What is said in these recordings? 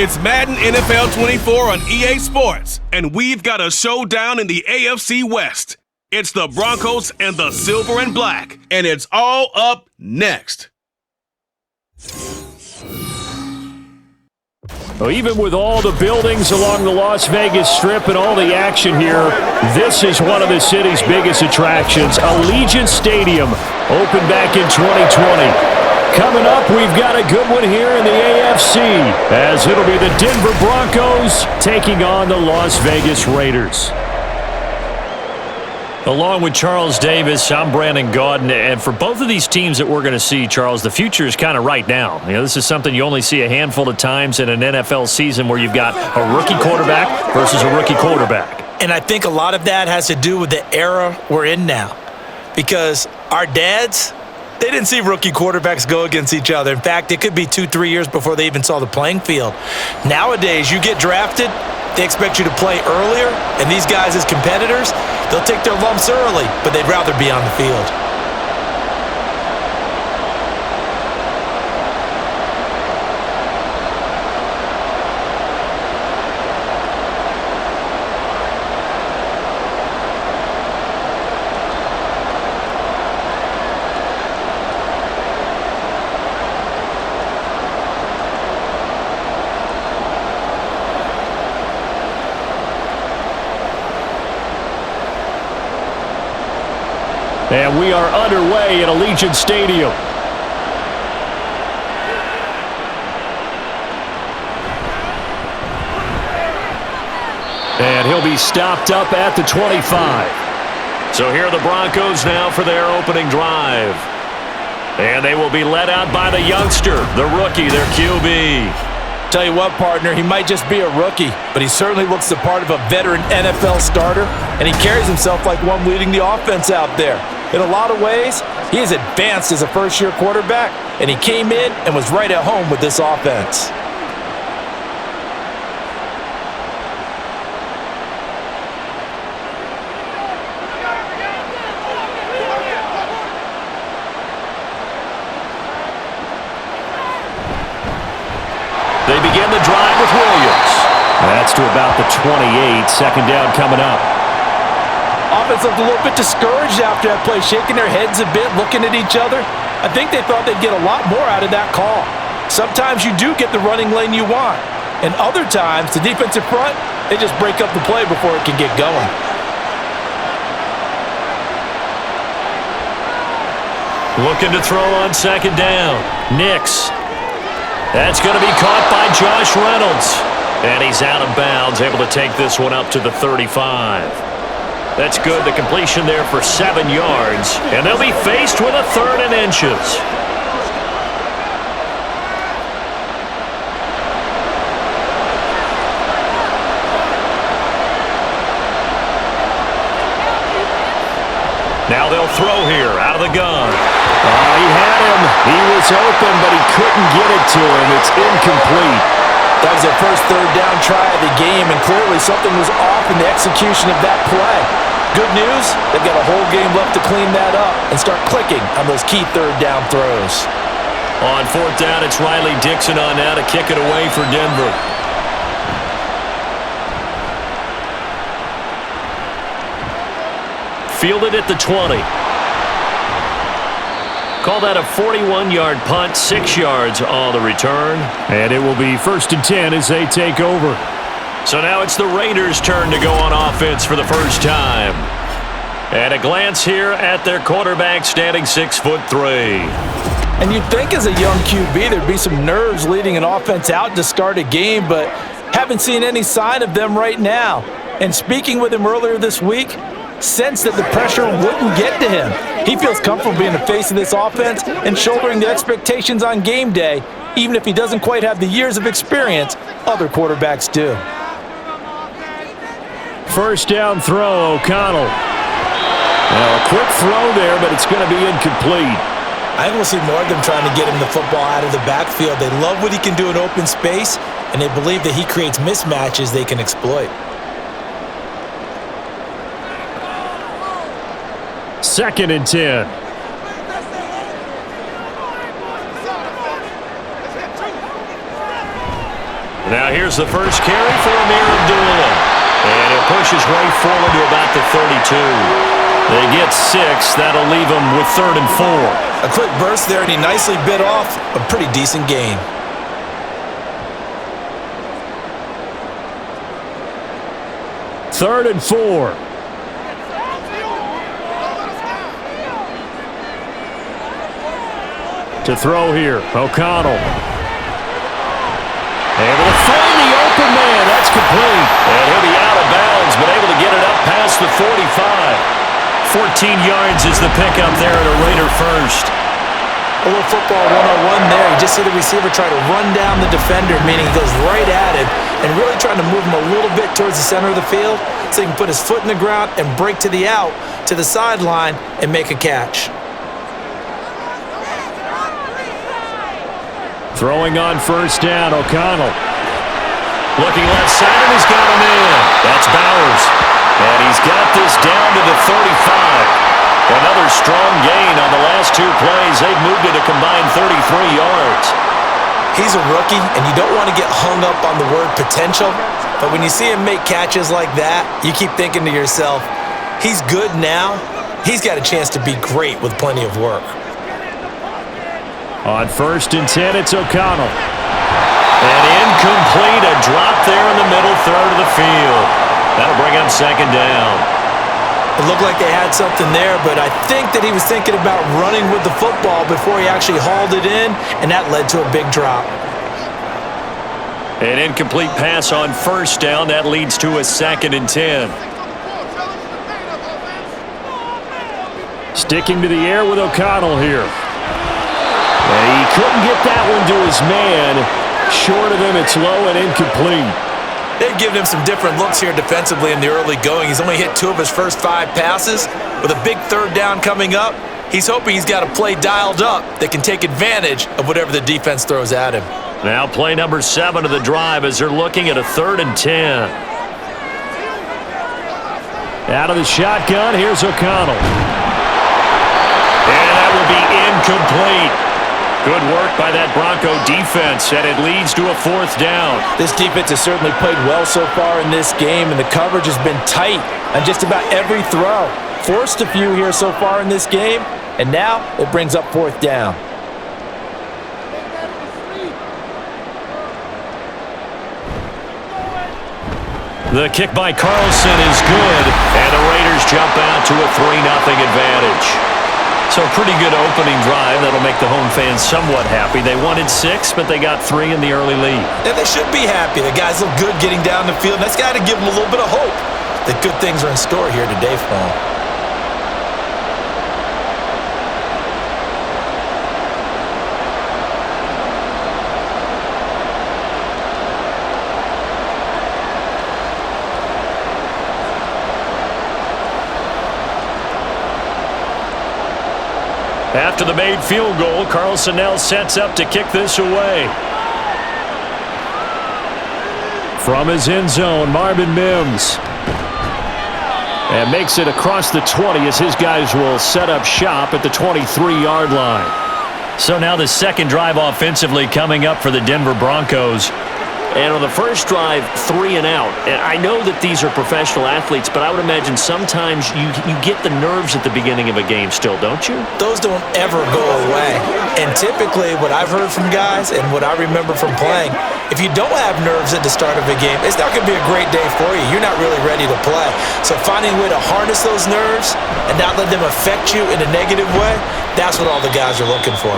It's Madden NFL 24 on EA Sports, and we've got a showdown in the AFC West. It's the Broncos and the Silver and Black, and it's all up next. Well, even with all the buildings along the Las Vegas Strip and all the action here, this is one of the city's biggest attractions. Allegiant Stadium opened back in 2020. Coming up, we've got a good one here in the AFC, as it'll be the Denver Broncos taking on the Las Vegas Raiders. Along with Charles Davis, I'm Brandon Gaudin, and for both of these teams that we're going to see, Charles, the future is kind of right now. You know, this is something you only see a handful of times in an NFL season where you've got a rookie quarterback versus a rookie quarterback. And I think a lot of that has to do with the era we're in now, because our dads, they didn't see rookie quarterbacks go against each other. In fact, it could be 2-3 years before they even saw the playing field. Nowadays, you get drafted, they expect you to play earlier, and these guys as competitors, they'll take their lumps early, but they'd rather be on the field. And we are underway at Allegiant Stadium. And he'll be stopped up at the 25. So here are the Broncos now for their opening drive. And they will be led out by the youngster, the rookie, their QB. Tell you what, partner, he might just be a rookie, but he certainly looks the part of a veteran NFL starter, and he carries himself like one leading the offense out there. In a lot of ways, he is advanced as a first-year quarterback, and he came in and was right at home with this offense. They begin the drive with Williams. That's to about the 28. Second down coming up. Offense looked a little bit discouraged after that play, shaking their heads a bit, looking at each other. I think they thought they'd get a lot more out of that call. Sometimes you do get the running lane you want, and other times the defensive front, they just break up the play before it can get going. Looking to throw on second down. Nix. That's going to be caught by Josh Reynolds. And he's out of bounds, able to take this one up to the 35. That's good. The completion there for 7 yards. And they'll be faced with a 3rd and inches. Now they'll throw here out of the gun. He had him. He was open, but he couldn't get it to him. It's incomplete. That was their first 3rd down try of the game, and clearly something was off in the execution of that play. Good news, they've got a whole game left to clean that up and start clicking on those key 3rd down throws. On 4th down, it's Riley Dixon on now to kick it away for Denver. Fielded at the 20. Call that a 41-yard punt, 6 yards on the return. And it will be 1st and 10 as they take over. So now it's the Raiders' turn to go on offense for the first time. And a glance here at their quarterback standing 6'3". And you'd think as a young QB there'd be some nerves leading an offense out to start a game, but haven't seen any sign of them right now. And speaking with him earlier this week, sensed that the pressure wouldn't get to him. He feels comfortable being the face of this offense and shouldering the expectations on game day, even if he doesn't quite have the years of experience other quarterbacks do. First down throw, O'Connell. Now a quick throw there, but it's going to be incomplete. I think we'll see more of them trying to get him the football out of the backfield. They love what he can do in open space, and they believe that he creates mismatches they can exploit. 2nd and 10. Now here's the first carry for Amir Abdullah. And he'll push his way forward to about the 32. They get 6. That'll leave them with 3rd and 4. A quick burst there, and he nicely bit off a pretty decent gain. Third and 4. To throw here, O'Connell. Able to find the open man. That's complete. And he'll be out of bounds, but able to get it up past the 45. 14 yards is the pickup there at a Raider first. A little football one-on-one there. You just see the receiver try to run down the defender, meaning he goes right at him and really trying to move him a little bit towards the center of the field so he can put his foot in the ground and break to the out, to the sideline, and make a catch. Throwing on first down, O'Connell. Looking left side, and he's got him in. That's Bowers. And he's got this down to the 35. Another strong gain on the last 2 plays. They've moved it a combined 33 yards. He's a rookie, and you don't want to get hung up on the word potential. But when you see him make catches like that, you keep thinking to yourself, he's good now. He's got a chance to be great with plenty of work. On 1st and 10, it's O'Connell. And incomplete, a drop there in the middle third of the field. That'll bring up 2nd down. It looked like they had something there, but I think that he was thinking about running with the football before he actually hauled it in, and that led to a big drop. An incomplete pass on 1st down. That leads to a 2nd and 10. Sticking to the air with O'Connell here. And he couldn't get that one to his man. Short of him, it's low and incomplete. They've given him some different looks here defensively in the early going. He's only hit 2 of his first 5 passes. With a big 3rd down coming up, he's hoping he's got a play dialed up that can take advantage of whatever the defense throws at him. Now play number 7 of the drive as they're looking at a 3rd and 10. Out of the shotgun, here's O'Connell. And that will be incomplete. Good work by that Bronco defense, and it leads to a 4th down. This defense has certainly played well so far in this game, and the coverage has been tight on just about every throw. Forced a few here so far in this game, and now it brings up 4th down. The kick by Carlson is good, and the Raiders jump out to a 3-0 advantage. So pretty good opening drive. That'll make the home fans somewhat happy. They wanted 6, but they got 3 in the early lead. And they should be happy. The guys look good getting down the field. That's got to give them a little bit of hope that good things are in store here today for them. After the made field goal, Carlson now sets up to kick this away. From his end zone, Marvin Mims. And makes it across the 20 as his guys will set up shop at the 23-yard line. So now the 2nd drive offensively coming up for the Denver Broncos. And on the first drive, 3 and out. And I know that these are professional athletes, but I would imagine sometimes you get the nerves at the beginning of a game still, don't you? Those don't ever go away. And typically what I've heard from guys and what I remember from playing, if you don't have nerves at the start of a game, it's not going to be a great day for you. You're not really ready to play. So finding a way to harness those nerves and not let them affect you in a negative way, that's what all the guys are looking for.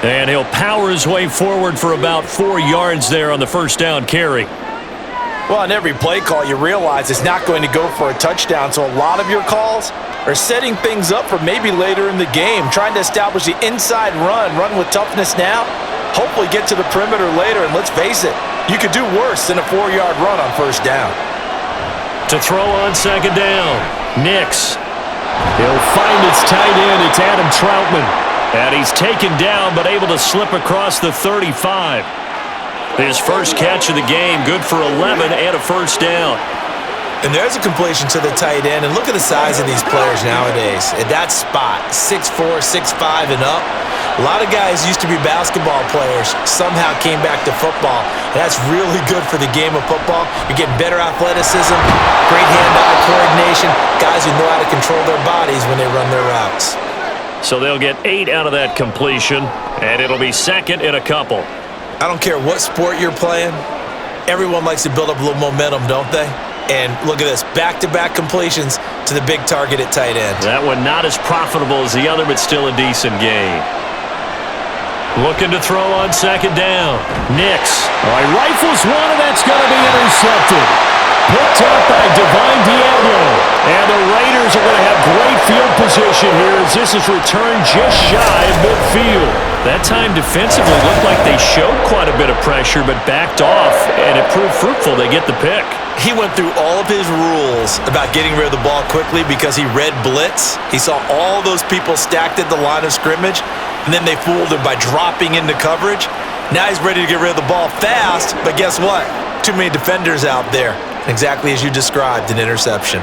And he'll power his way forward for about 4 yards there on the first down carry. Well, on every play call, you realize it's not going to go for a touchdown, so a lot of your calls are setting things up for maybe later in the game, trying to establish the inside run with toughness now, hopefully get to the perimeter later, and let's face it, you could do worse than a 4-yard run on first down. To throw on 2nd down, Nix. He'll find its tight end. It's Adam Troutman. And he's taken down, but able to slip across the 35. His first catch of the game, good for 11 and a first down. And there's a completion to the tight end. And look at the size of these players nowadays. At that spot, 6'4", 6'5", and up. A lot of guys used to be basketball players, somehow came back to football. And that's really good for the game of football. You're getting better athleticism, great hand-eye coordination, guys who know how to control their bodies when they run their routes. So they'll get 8 out of that completion, and it'll be second in a couple. I don't care what sport you're playing. Everyone likes to build up a little momentum, don't they? And look at this, back-to-back completions to the big target at tight end. That one not as profitable as the other, but still a decent gain. Looking to throw on second down. Nix. All right, rifles one, and that's going to be intercepted. Picked up by Divine Diablo. And the Raiders are going to have great field position here as this is returned just shy of midfield. That time defensively looked like they showed quite a bit of pressure but backed off, and it proved fruitful. They get the pick. He went through all of his rules about getting rid of the ball quickly because he read blitz. He saw all those people stacked at the line of scrimmage, and then they fooled him by dropping into coverage. Now he's ready to get rid of the ball fast, but guess what? Too many defenders out there. Exactly as you described, an interception.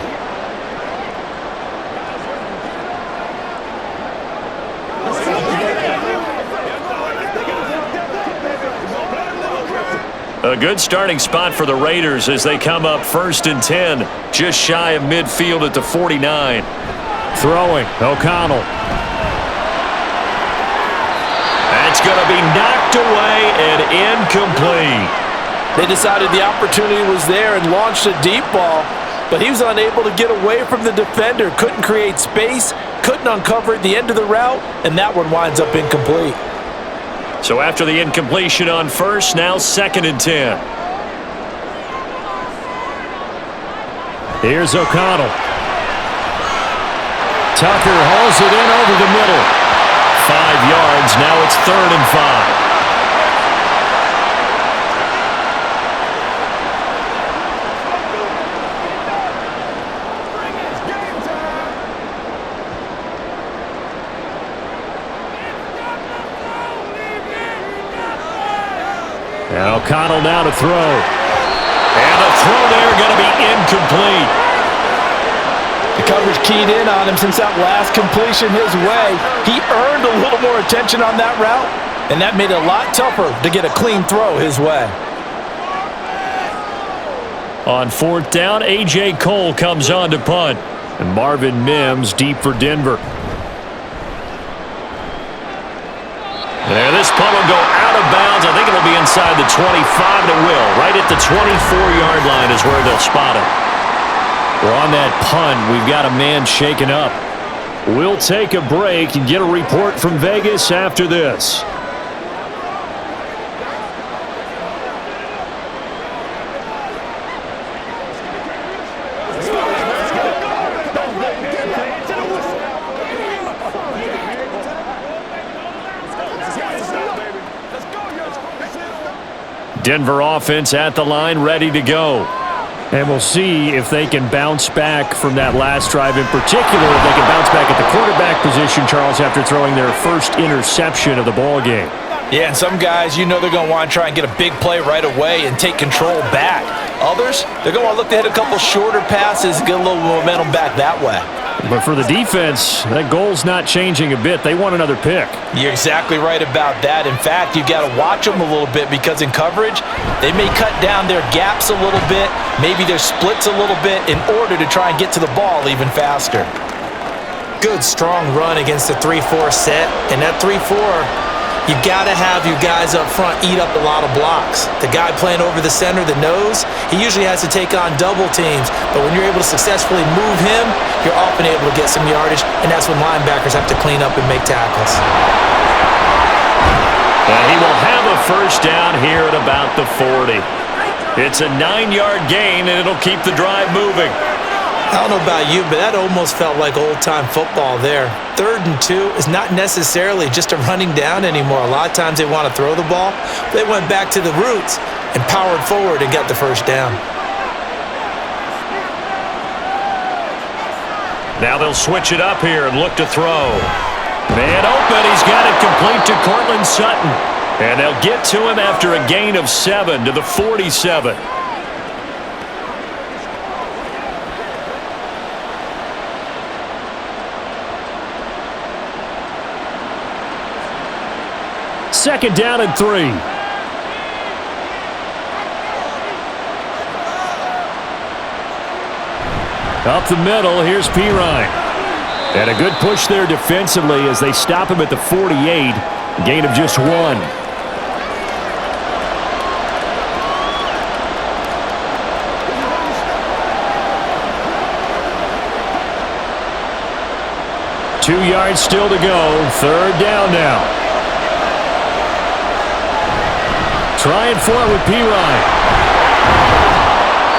A good starting spot for the Raiders as they come up 1st and 10, just shy of midfield at the 49. Throwing, O'Connell. That's going to be knocked away and incomplete. They decided the opportunity was there and launched a deep ball, but he was unable to get away from the defender, couldn't create space, couldn't uncover at the end of the route, and that one winds up incomplete. So after the incompletion on first, now 2nd and 10. Here's O'Connell. Tucker hauls it in over the middle. 5 yards, now it's 3rd and 5. And O'Connell now to throw. And the throw there going to be incomplete. The coverage keyed in on him since that last completion his way. He earned a little more attention on that route, and that made it a lot tougher to get a clean throw his way. On 4th down, A.J. Cole comes on to punt. And Marvin Mims deep for Denver. There, this punt will go out of bounds. I think it'll be inside the 25, and it will. Right at the 24-yard line is where they'll spot it. Well, on that punt, we've got a man shaken up. We'll take a break and get a report from Vegas after this. Denver offense at the line, ready to go. And we'll see if they can bounce back from that last drive, in particular, if they can bounce back at the quarterback position, Charles, after throwing their first interception of the ball game. Yeah, and some guys, you know they're going to want to try and get a big play right away and take control back. Others, they're going to want to look to hit a couple shorter passes and get a little momentum back that way. But for the defense, that goal's not changing a bit. They want another pick. You're exactly right about that. In fact, you've got to watch them a little bit because in coverage, they may cut down their gaps a little bit, maybe their splits a little bit in order to try and get to the ball even faster. Good, strong run against the 3-4 set. And that 3-4, you've got to have you guys up front eat up a lot of blocks. The guy playing over the center, the nose, he usually has to take on double teams. But when you're able to successfully move him, you're often able to get some yardage, and that's when linebackers have to clean up and make tackles. And he will have a first down here at about the 40. It's a 9-yard gain, and it'll keep the drive moving. I don't know about you, but that almost felt like old-time football there. 3rd and 2 is not necessarily just a running down anymore. A lot of times they want to throw the ball. They went back to the roots and powered forward and got the first down. Now they'll switch it up here and look to throw. Man open, he's got it complete to Cortland Sutton. And they'll get to him after a gain of 7 to the 47. 2nd down and 3. Up the middle, here's Pirine. And a good push there defensively as they stop him at the 48. Gain of just 1. Two yards still to go. 3rd down now. Trying for it with Pirine.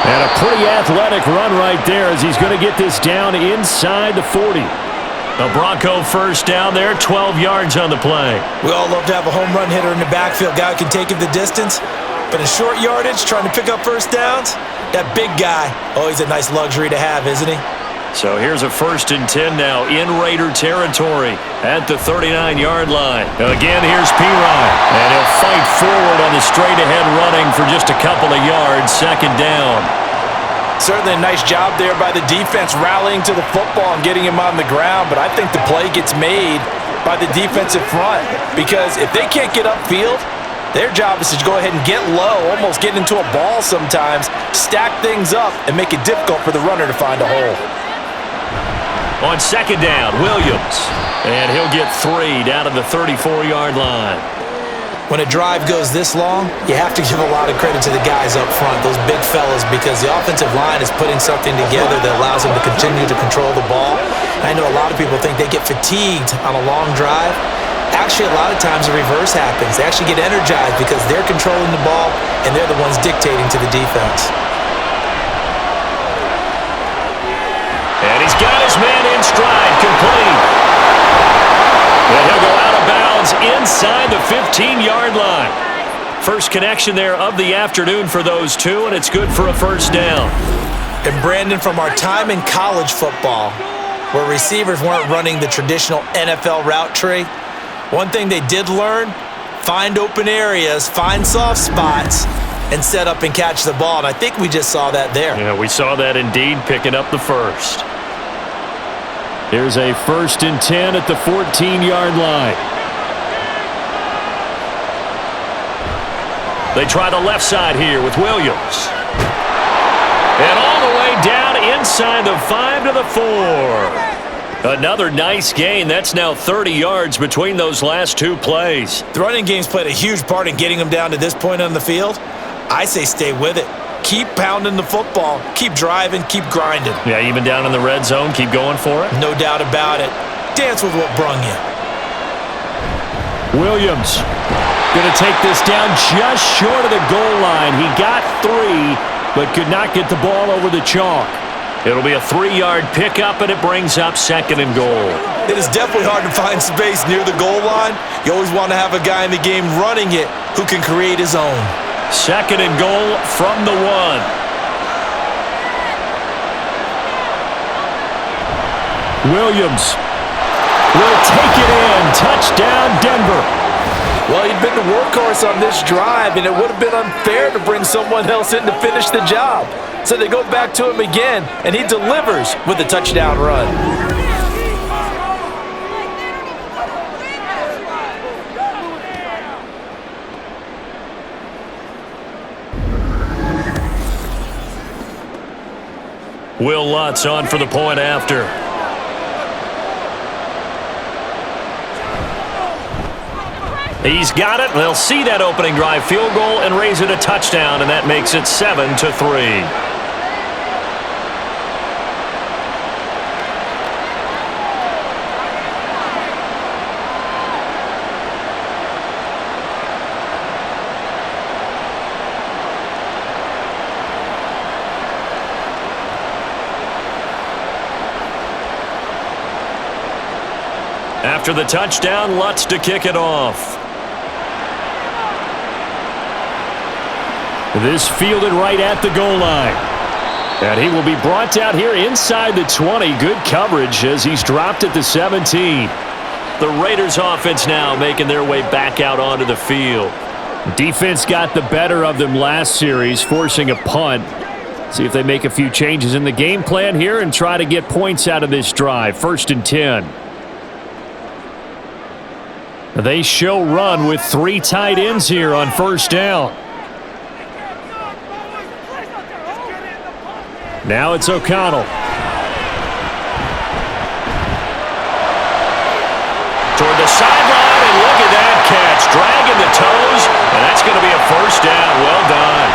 And a pretty athletic run right there as he's going to get this down inside the 40. The Bronco first down there, 12 yards on the play. We all love to have a home run hitter in the backfield, guy who can take him the distance. But in short yardage, trying to pick up first downs, that big guy, oh, he's a nice luxury to have, isn't he? So here's a 1st and 10 now in Raider territory at the 39-yard line. Again, here's Pirine. And he'll fight forward on the straight-ahead running for just a couple of yards. 2nd down. Certainly a nice job there by the defense rallying to the football and getting him on the ground. But I think the play gets made by the defensive front because if they can't get upfield, their job is to go ahead and get low, almost get into a ball sometimes, stack things up, and make it difficult for the runner to find a hole. On 2nd down, Williams. And he'll get 3 down to the 34-yard line. When a drive goes this long, you have to give a lot of credit to the guys up front, those big fellas, because the offensive line is putting something together that allows them to continue to control the ball. I know a lot of people think they get fatigued on a long drive. Actually, a lot of times the reverse happens. They actually get energized because they're controlling the ball and they're the ones dictating to the defense. And he's got his man in stride, complete. And he'll go out of bounds inside the 15-yard line. First connection there of the afternoon for those two, and it's good for a 1st down. And Brandon, from our time in college football, where receivers weren't running the traditional NFL route tree, one thing they did learn, find open areas, find soft spots, and set up and catch the ball. And I think we just saw that there. Yeah, we saw that indeed, picking up the first. Here's a 1st and 10 at the 14-yard line. They try the left side here with Williams. And all the way down inside the 5 to the 4. Another nice gain. That's now 30 yards between those last 2 plays. The running game's played a huge part in getting them down to this point on the field. I say stay with it. Keep pounding the football. Keep driving. Keep grinding. Yeah, even down in the red zone, keep going for it. No doubt about it. Dance with what brung you. Williams going to take this down just short of the goal line. He got 3, but could not get the ball over the chalk. It'll be a 3-yard pickup, and it brings up 2nd and goal. It is definitely hard to find space near the goal line. You always want to have a guy in the game running it who can create his own. 2nd and goal from the 1. Williams will take it in. Touchdown, Denver. Well, he'd been the workhorse on this drive, and it would have been unfair to bring someone else in to finish the job. So they go back to him again, and he delivers with a touchdown run. Will Lutz on for the point after. He's got it. They'll see that opening drive field goal and raise it a touchdown, and that makes it 7-3. After the touchdown, Lutz to kick it off. This fielded right at the goal line. And he will be brought down here inside the 20. Good coverage as he's dropped at the 17. The Raiders offense now making their way back out onto the field. Defense got the better of them last series, forcing a punt. See if they make a few changes in the game plan here and try to get points out of this drive. 1st and 10. They show run with 3 tight ends here on first down. Now it's O'Connell. Toward the sideline, and look at that catch. Dragging the toes, and that's going to be a first down. Well done.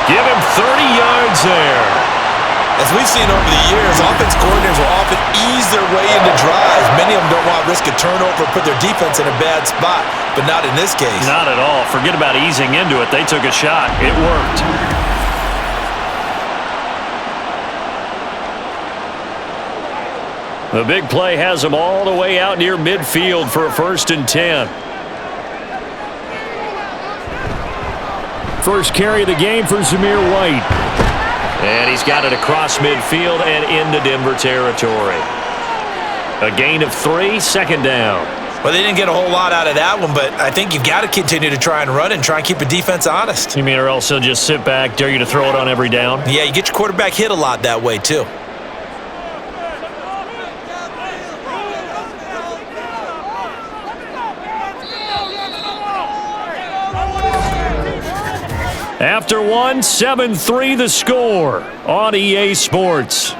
Give him 30 yards there. As we've seen over the years, offense coordinators will often ease their way into drives. Many of them don't want to risk a turnover or put their defense in a bad spot, but not in this case. Not at all. Forget about easing into it. They took a shot. It worked. The big play has them all the way out near midfield for a 1st and 10. First carry of the game for Zamir White. And he's got it across midfield and into Denver territory. A gain of 3, 2nd down. Well, they didn't get a whole lot out of that one, but I think you've got to continue to try and run and try and keep the defense honest. You mean or else they'll just sit back, dare you to throw it on every down? Yeah, you get your quarterback hit a lot that way, too. After 1, 7-3 the score on EA Sports.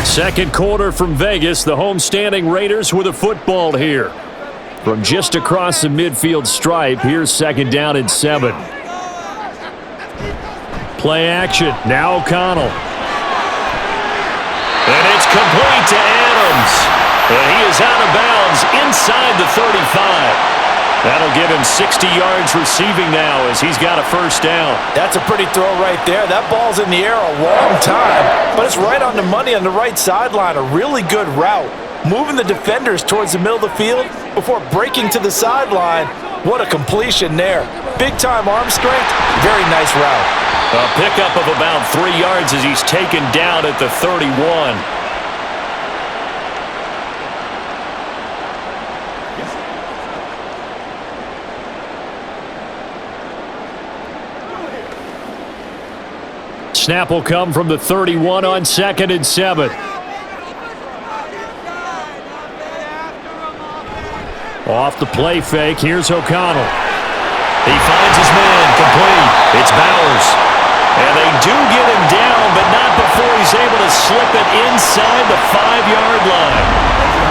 Second quarter from Vegas. The homestanding Raiders with a football here. From just across the midfield stripe, here's 2nd down and 7. Play action. Now O'Connell. And it's complete to Adams. And he is out of bounds inside the 35. That'll give him 60 yards receiving now as he's got a first down. That's a pretty throw right there. That ball's in the air a long time, but it's right on the money on the right sideline. A really good route. Moving the defenders towards the middle of the field before breaking to the sideline. What a completion there. Big-time arm strength. Very nice route. A pickup of about 3 yards as he's taken down at the 31. Snap will come from the 31 on 2nd and 7. Off the play fake, here's O'Connell. He finds his man, complete. It's Bowers. And they do get him down, but not before he's able to slip it inside the 5-yard line.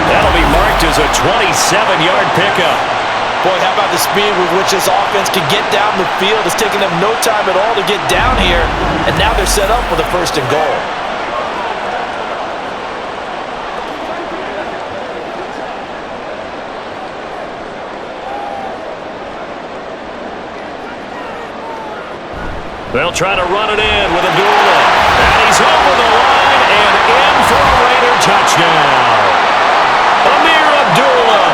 That'll be marked as a 27-yard pickup. Boy, how about the speed with which this offense can get down the field? It's taken them no time at all to get down here, and now they're set up with a 1st and goal. They'll try to run it in with Abdullah. And he's over the line and in for a Raider touchdown. Amir Abdullah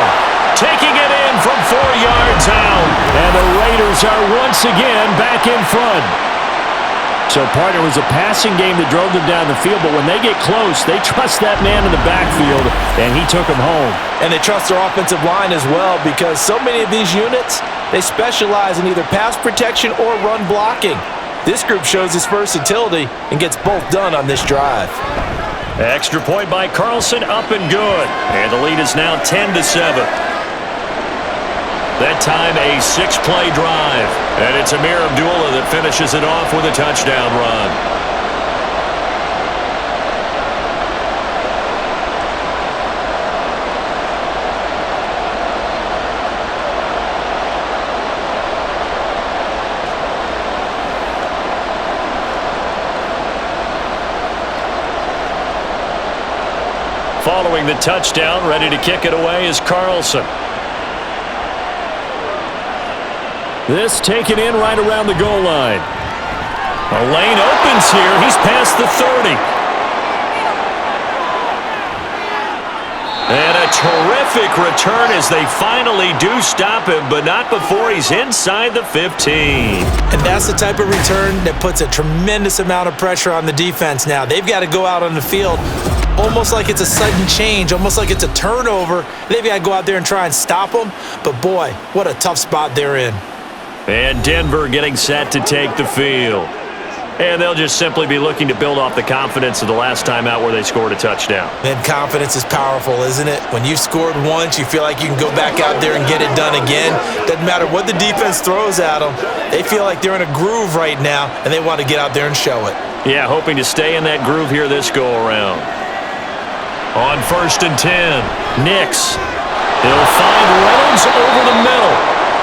taking it in from 4 yards out. And the Raiders are once again back in front. So, partner, it was a passing game that drove them down the field, but when they get close, they trust that man in the backfield, and he took them home. And they trust their offensive line as well, because so many of these units, they specialize in either pass protection or run blocking. This group shows its versatility and gets both done on this drive. Extra point by Carlson, up and good. And the lead is now 10-7. That time a 6-play drive. And it's Amir Abdullah that finishes it off with a touchdown run. Following the touchdown, ready to kick it away is Carlson. This taken in right around the goal line. A lane opens here. He's past the 30. And a terrific return as they finally do stop him, but not before he's inside the 15. And that's the type of return that puts a tremendous amount of pressure on the defense now. They've got to go out on the field almost like it's a sudden change, almost like it's a turnover. They've got to go out there and try and stop them. But, boy, what a tough spot they're in. And Denver getting set to take the field. And they'll just simply be looking to build off the confidence of the last time out where they scored a touchdown. And confidence is powerful, isn't it? When you've scored once, you feel like you can go back out there and get it done again. Doesn't matter what the defense throws at them. They feel like they're in a groove right now, and they want to get out there and show it. Yeah, hoping to stay in that groove here this go-around. On 1st and 10, Nix. He'll find Reynolds over the middle.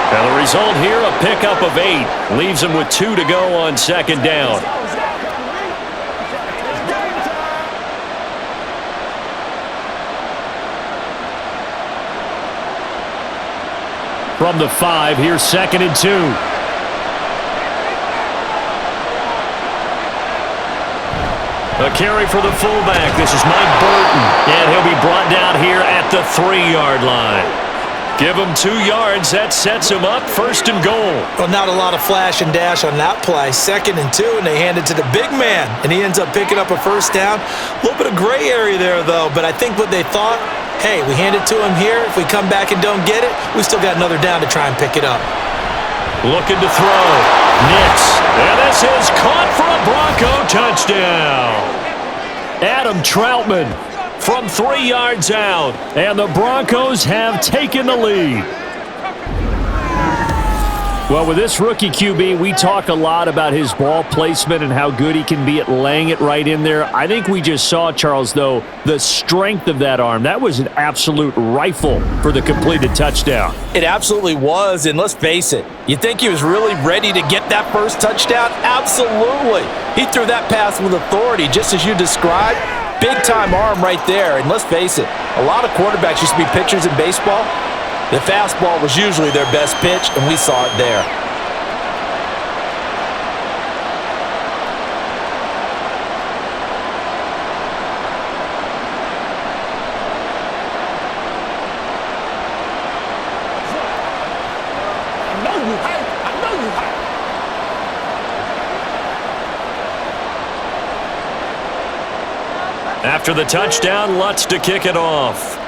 And the result here, a pickup of 8. Leaves him with 2 to go on 2nd down. From the 5, here's 2nd and 2. A carry for the fullback. This is Mike Burton. And he'll be brought down here at the 3-yard line. Give him 2 yards. That sets him up 1st and goal. Well, not a lot of flash and dash on that play. 2nd and 2, and they hand it to the big man. And he ends up picking up a 1st down. A little bit of gray area there, though. But I think what they thought, hey, we hand it to him here. If we come back and don't get it, we still got another down to try and pick it up. Looking to throw. Nix. And this is caught for a Bronco touchdown. Adam Troutman from 3 yards out. And the Broncos have taken the lead. Well, with this rookie QB, we talk a lot about his ball placement and how good he can be at laying it right in there. I think we just saw, Charles, though, the strength of that arm. That was an absolute rifle for the completed touchdown. It absolutely was, and let's face it, you think he was really ready to get that first touchdown? Absolutely. He threw that pass with authority, just as you described. Big-time arm right there, and let's face it, a lot of quarterbacks used to be pitchers in baseball. The fastball was usually their best pitch, and we saw it there. After the touchdown, Lutz to kick it off.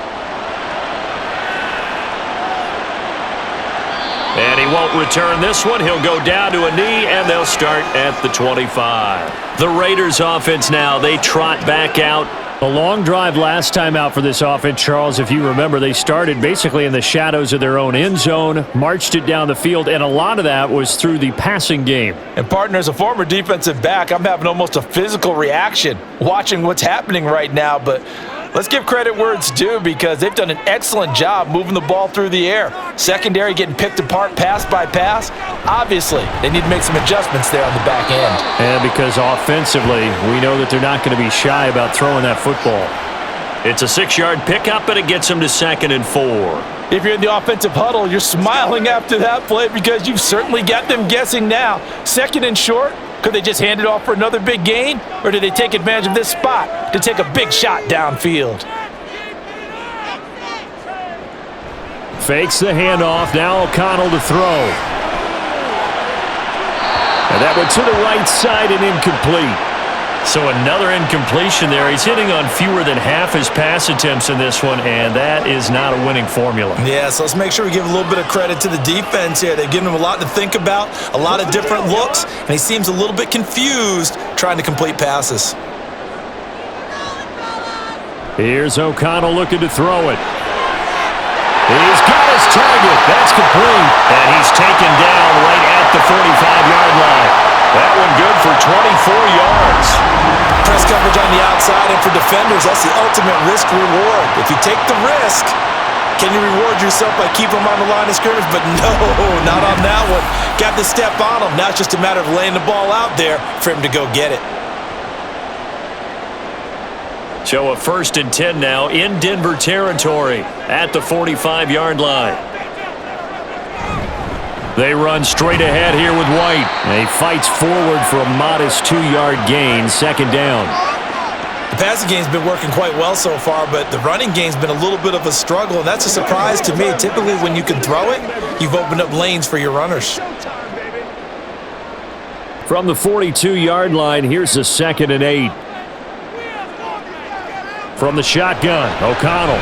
And he won't return this one. He'll go down to a knee, and they'll start at the 25. The Raiders offense now, they trot back out. A long drive last time out for this offense, Charles. If you remember, they started basically in the shadows of their own end zone, marched it down the field, and a lot of that was through the passing game. And partner, as a former defensive back, I'm having almost a physical reaction watching what's happening right now, but let's give credit where it's due because they've done an excellent job moving the ball through the air. Secondary getting picked apart pass by pass. Obviously, they need to make some adjustments there on the back end. And because offensively, we know that they're not going to be shy about throwing that football. It's a 6-yard pickup, and it gets them to 2nd and 4. If you're in the offensive huddle, you're smiling after that play because you've certainly got them guessing now. 2nd and short. Could they just hand it off for another big gain? Or do they take advantage of this spot to take a big shot downfield? Fakes the handoff. Now O'Connell to throw. And that went to the right side and incomplete. So another incompletion there. He's hitting on fewer than half his pass attempts in this one, and that is not a winning formula. Yeah, so let's make sure we give a little bit of credit to the defense here. They've given him a lot to think about, a lot of different looks, and he seems a little bit confused trying to complete passes. Here's O'Connell looking to throw it. He's got his target. That's complete. And he's taken down right at the 45-yard line. That one good for 24 yards. Press coverage on the outside, and for defenders, that's the ultimate risk reward. If you take the risk, can you reward yourself by keeping them on the line of scrimmage? But no, not on that one. Got to step on him. Now it's just a matter of laying the ball out there for him to go get it. So a 1st and 10 now in Denver territory at the 45-yard line. They run straight ahead here with White. And he fights forward for a modest 2-yard gain, 2nd down. The passing game's been working quite well so far, but the running game's been a little bit of a struggle, and that's a surprise to me. Typically, when you can throw it, you've opened up lanes for your runners. From the 42-yard line, here's the 2nd and 8. From the shotgun, O'Connell.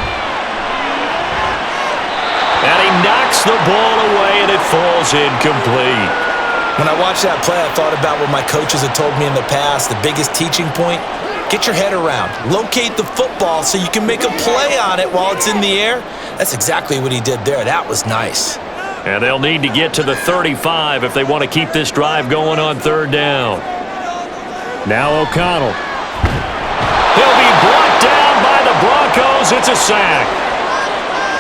And he knocks the ball away, and it falls incomplete. When I watched that play, I thought about what my coaches had told me in the past. The biggest teaching point, get your head around. Locate the football so you can make a play on it while it's in the air. That's exactly what he did there. That was nice. And they'll need to get to the 35 if they want to keep this drive going on third down. Now O'Connell. He'll be brought down by the Broncos. It's a sack.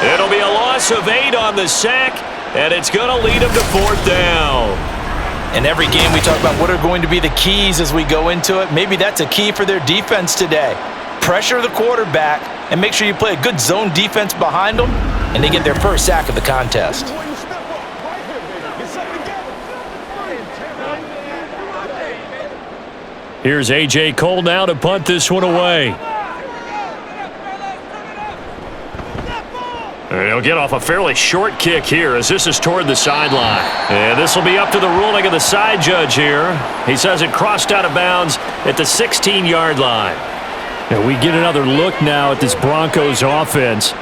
It'll be a loss of 8 on the sack, and it's going to lead them to fourth down. In every game, we talk about what are going to be the keys as we go into it. Maybe that's a key for their defense today. Pressure the quarterback and make sure you play a good zone defense behind them, and they get their first sack of the contest. Here's A.J. Cole now to punt this one away. And he'll get off a fairly short kick here as this is toward the sideline. And this will be up to the ruling of the side judge here. He says it crossed out of bounds at the 16-yard line. And we get another look now at this Broncos offense.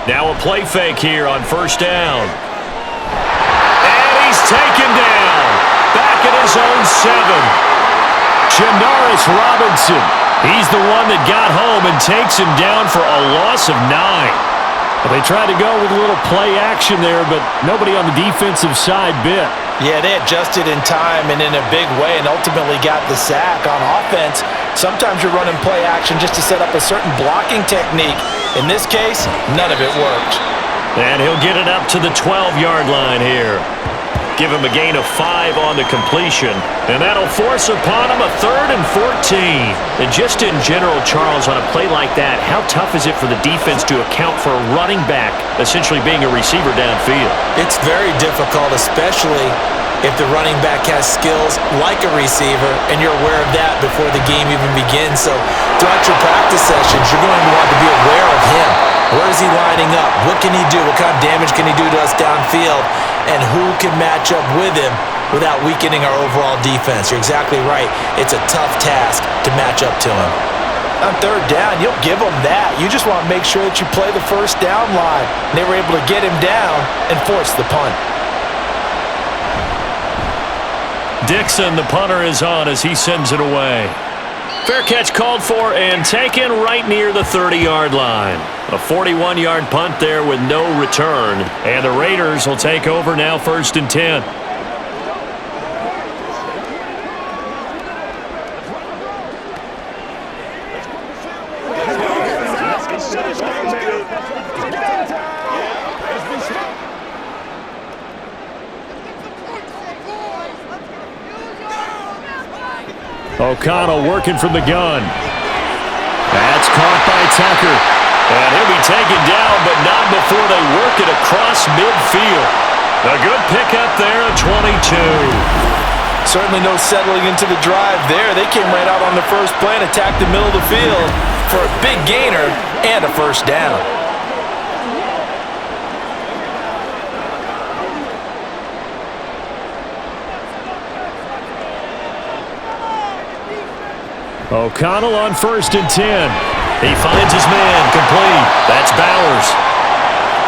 Now a play fake here on first down. And he's taken down. Back at his own 7. Janaris Robinson. He's the one that got home and takes him down for a loss of 9. Well, they tried to go with a little play action there, but nobody on the defensive side bit. Yeah, they adjusted in time and in a big way and ultimately got the sack on offense. Sometimes you're running play action just to set up a certain blocking technique. In this case, none of it worked. And he'll get it up to the 12-yard line here. Give him a gain of 5 on the completion. And that'll force upon him a 3rd and 14. And just in general, Charles, on a play like that, how tough is it for the defense to account for a running back essentially being a receiver downfield? It's very difficult, especially if the running back has skills like a receiver, and you're aware of that before the game even begins. So throughout your practice sessions, you're going to want to be aware of him. Where is he lining up? What can he do? What kind of damage can he do to us downfield? And who can match up with him without weakening our overall defense? You're exactly right. It's a tough task to match up to him. On third down, you'll give him that. You just want to make sure that you play the first down line. They were able to get him down and force the punt. Dixon, the punter, is on as he sends it away. Fair catch called for and taken right near the 30-yard line. A 41-yard punt there with no return. And the Raiders will take over now, 1st and 10. O'Connell working from the gun. That's caught by Tucker. And he'll be taken down, but not before they work it across midfield. A good pickup there at 22. Certainly no settling into the drive there. They came right out on the first play and attacked the middle of the field for a big gainer and a first down. O'Connell on 1st and 10. He finds his man complete. That's Bowers.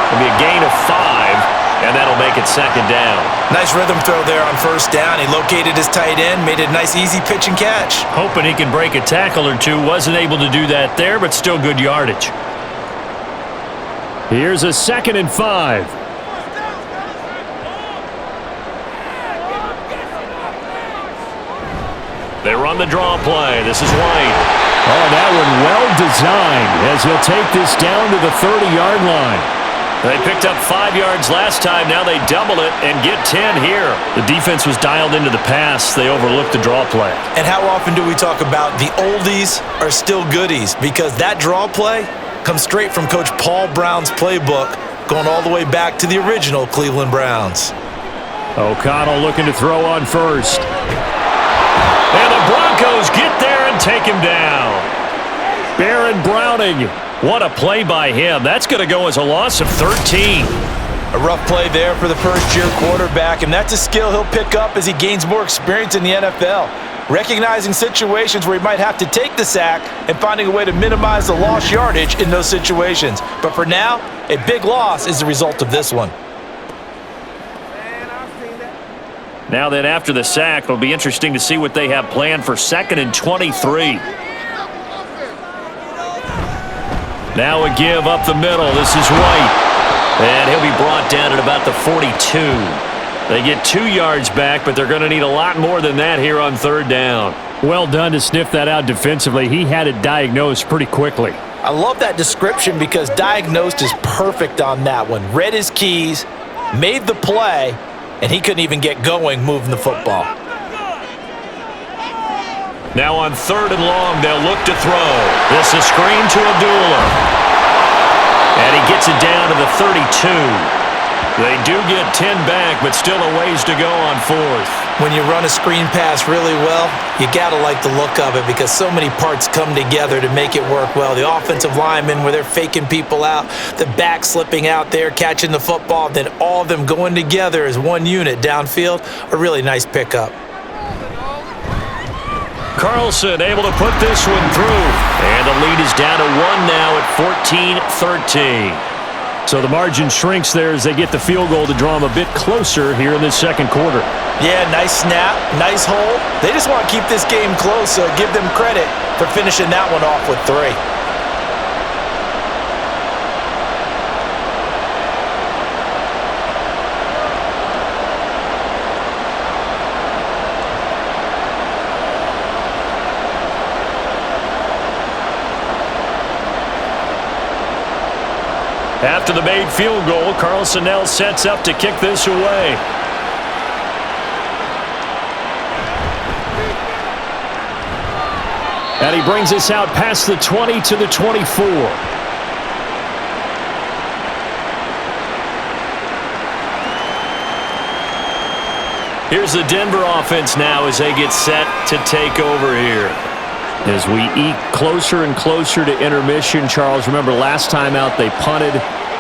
It'll be a gain of 5, and that'll make it 2nd down. Nice rhythm throw there on first down. He located his tight end, made a nice easy pitch and catch. Hoping he can break a tackle or two. Wasn't able to do that there, but still good yardage. Here's a 2nd and 5. They run the draw play. This is White. Oh, that one well designed as he'll take this down to the 30-yard line. They picked up 5 yards last time. Now they double it and get 10 here. The defense was dialed into the pass. They overlooked the draw play. And how often do we talk about the oldies are still goodies? Because that draw play comes straight from Coach Paul Brown's playbook, going all the way back to the original Cleveland Browns. O'Connell looking to throw on first. And the Broncos get there and take him down. Baron Browning. What a play by him. That's going to go as a loss of 13. A rough play there for the first-year quarterback, and that's a skill he'll pick up as he gains more experience in the NFL. Recognizing situations where he might have to take the sack and finding a way to minimize the lost yardage in those situations. But for now, a big loss is the result of this one. Now then, after the sack, it'll be interesting to see what they have planned for 2nd and 23. Now a give up the middle. This is White. And he'll be brought down at about the 42. They get 2 yards back, but they're going to need a lot more than that here on 3rd down. Well done to sniff that out defensively. He had it diagnosed pretty quickly. I love that description because diagnosed is perfect on that one. Read his keys, made the play, and he couldn't even get going moving the football. Now on 3rd and long, they'll look to throw. This is screen to Abdullah. And he gets it down to the 32. They do get 10 back, but still a ways to go on 4th. When you run a screen pass really well, you got to like the look of it because so many parts come together to make it work well. The offensive linemen, where they're faking people out, the back slipping out there, catching the football, then all of them going together as one unit downfield, a really nice pickup. Carlson able to put this one through. And the lead is down to 1 now at 14-13. So the margin shrinks there as they get the field goal to draw them a bit closer here in this 2nd quarter. Yeah, nice snap, nice hold. They just want to keep this game close, so give them credit for finishing that one off with 3. After the made field goal, Carlson now sets up to kick this away. And he brings us out past the 20 to the 24. Here's the Denver offense now as they get set to take over here. As we eke closer and closer to intermission, Charles, remember last time out they punted.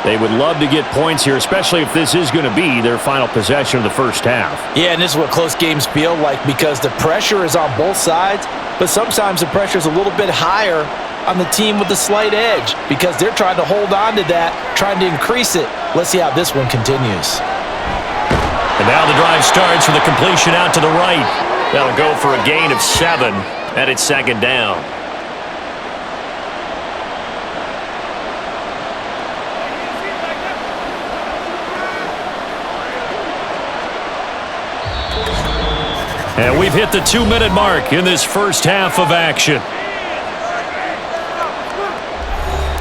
They would love to get points here, especially if this is going to be their final possession of the first half. Yeah, and this is what close games feel like because the pressure is on both sides, but sometimes the pressure is a little bit higher on the team with the slight edge because they're trying to hold on to that, trying to increase it. Let's see how this one continues. And now the drive starts with a completion out to the right. That'll go for a gain of 7. And it's 2nd down. And we've hit the 2-minute mark in this first half of action.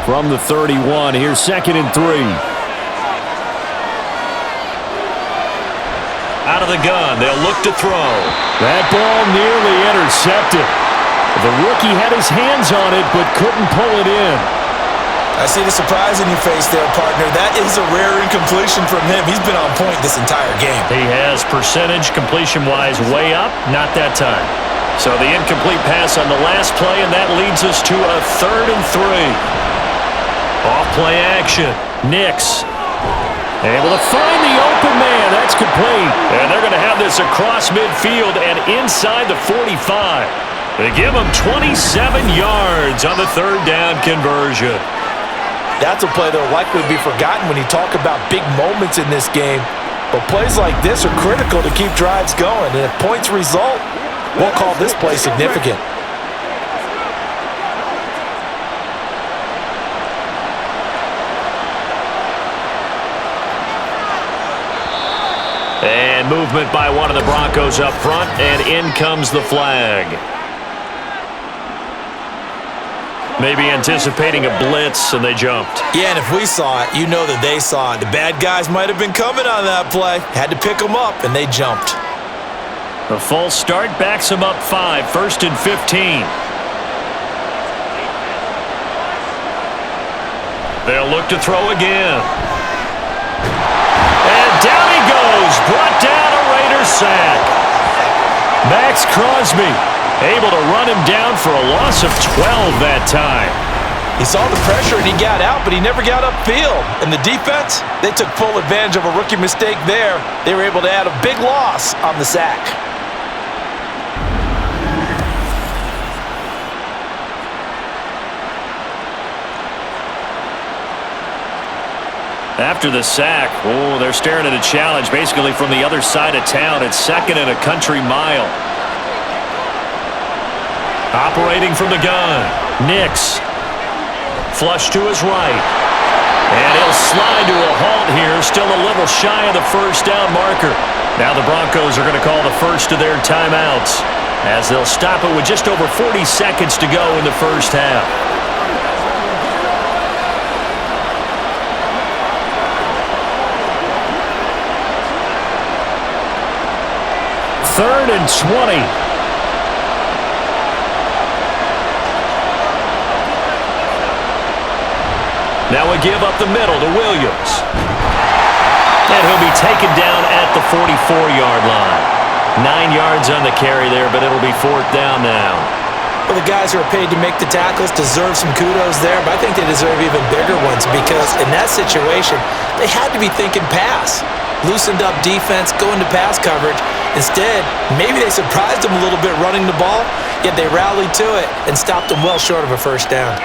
From the 31, here's 2nd and 3. Out of the gun, they'll look to throw. That ball nearly intercepted. The rookie had his hands on it, but couldn't pull it in. I see the surprise in your face there, partner. That is a rare incompletion from him. He's been on point this entire game. He has percentage completion-wise way up, not that time. So the incomplete pass on the last play, and that leads us to a 3rd and 3. Off-play action. Nix able to find the open man. That's complete. And they're going to have this across midfield and inside the 45. They give him 27 yards on the 3rd down conversion. That's a play that will likely be forgotten when you talk about big moments in this game. But plays like this are critical to keep drives going. And if points result, we'll call this play significant. And movement by one of the Broncos up front, and in comes the flag. Maybe anticipating a blitz, and they jumped. Yeah, and if we saw it, you know that they saw it. The bad guys might have been coming on that play. Had to pick them up, and they jumped. The false start backs them up 5, 1st and 15. They'll look to throw again. And down he goes, brought down a Raiders sack. Max Crosby able to run him down for a loss of 12 that time. He saw the pressure and he got out, but he never got upfield. And the defense, they took full advantage of a rookie mistake there. They were able to add a big loss on the sack. After the sack, they're staring at a challenge basically from the other side of town. It's 2nd and a country mile. Operating from the gun, Nix. Flush to his right. And he'll slide to a halt here, still a little shy of the first down marker. Now the Broncos are going to call the first of their timeouts as they'll stop it with just over 40 seconds to go in the first half. Third and 20. Now a give up the middle to Williams. And he'll be taken down at the 44-yard line. 9 yards on the carry there, but it'll be 4th down now. Well, the guys who are paid to make the tackles deserve some kudos there, but I think they deserve even bigger ones because in that situation, they had to be thinking pass. Loosened up defense, going to pass coverage. Instead, maybe they surprised them a little bit running the ball, yet they rallied to it and stopped them well short of a first down.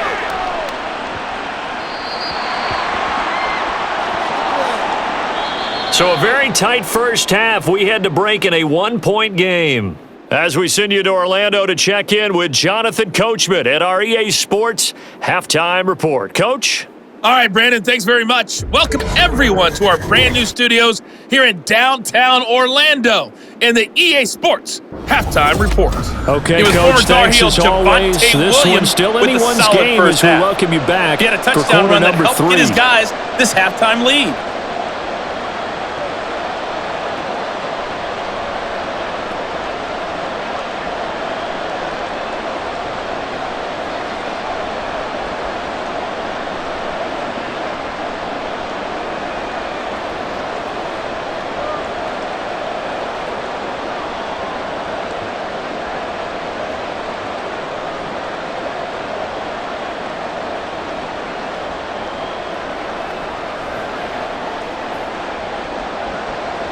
So a very tight first half. We had to break in a 1-point game. As we send you to Orlando to check in with Jonathan Coachman at our EA Sports Halftime Report. Coach? All right, Brandon, thanks very much. Welcome, everyone, to our brand new studios here in downtown Orlando in the EA Sports Halftime Report. Okay, Coach, thanks as always. This one's still anyone's game as we welcome you back he had a for touchdown quarter run that number helped 3. get his guys this halftime lead.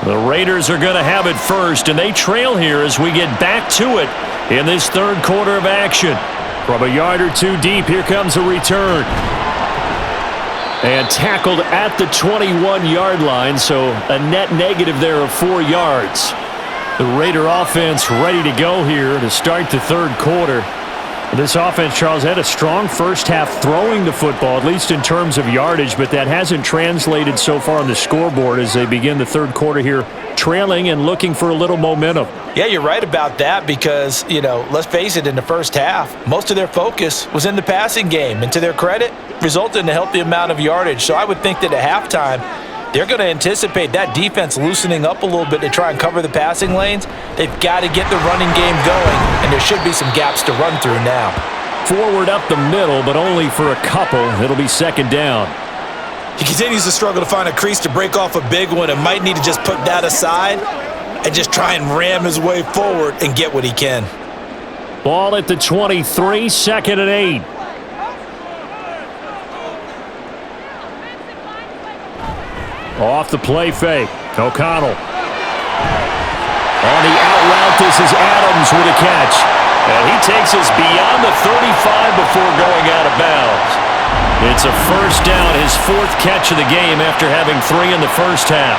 The Raiders are going to have it first, and they trail here as we get back to it in this third quarter of action. From a yard or two deep, here comes a return. And tackled at the 21-yard line, so a net negative there of 4 yards. The Raider offense ready to go here to start the third quarter. This offense, Charles, had a strong first half throwing the football, at least in terms of yardage, but that hasn't translated so far on the scoreboard as they begin the third quarter here, trailing and looking for a little momentum. Yeah, you're right about that because, let's face it, in the first half, most of their focus was in the passing game, and to their credit, resulted in a healthy amount of yardage. So I would think that at halftime, they're going to anticipate that defense loosening up a little bit to try and cover the passing lanes. They've got to get the running game going, and there should be some gaps to run through now. Forward up the middle, but only for a couple. It'll be 2nd down. He continues to struggle to find a crease to break off a big one and might need to just put that aside and just try and ram his way forward and get what he can. Ball at the 23, 2nd and 8. Off the play fake. O'Connell. On the out route, this is Adams with a catch. And he takes us beyond the 35 before going out of bounds. It's a first down, his 4th catch of the game after having 3 in the first half.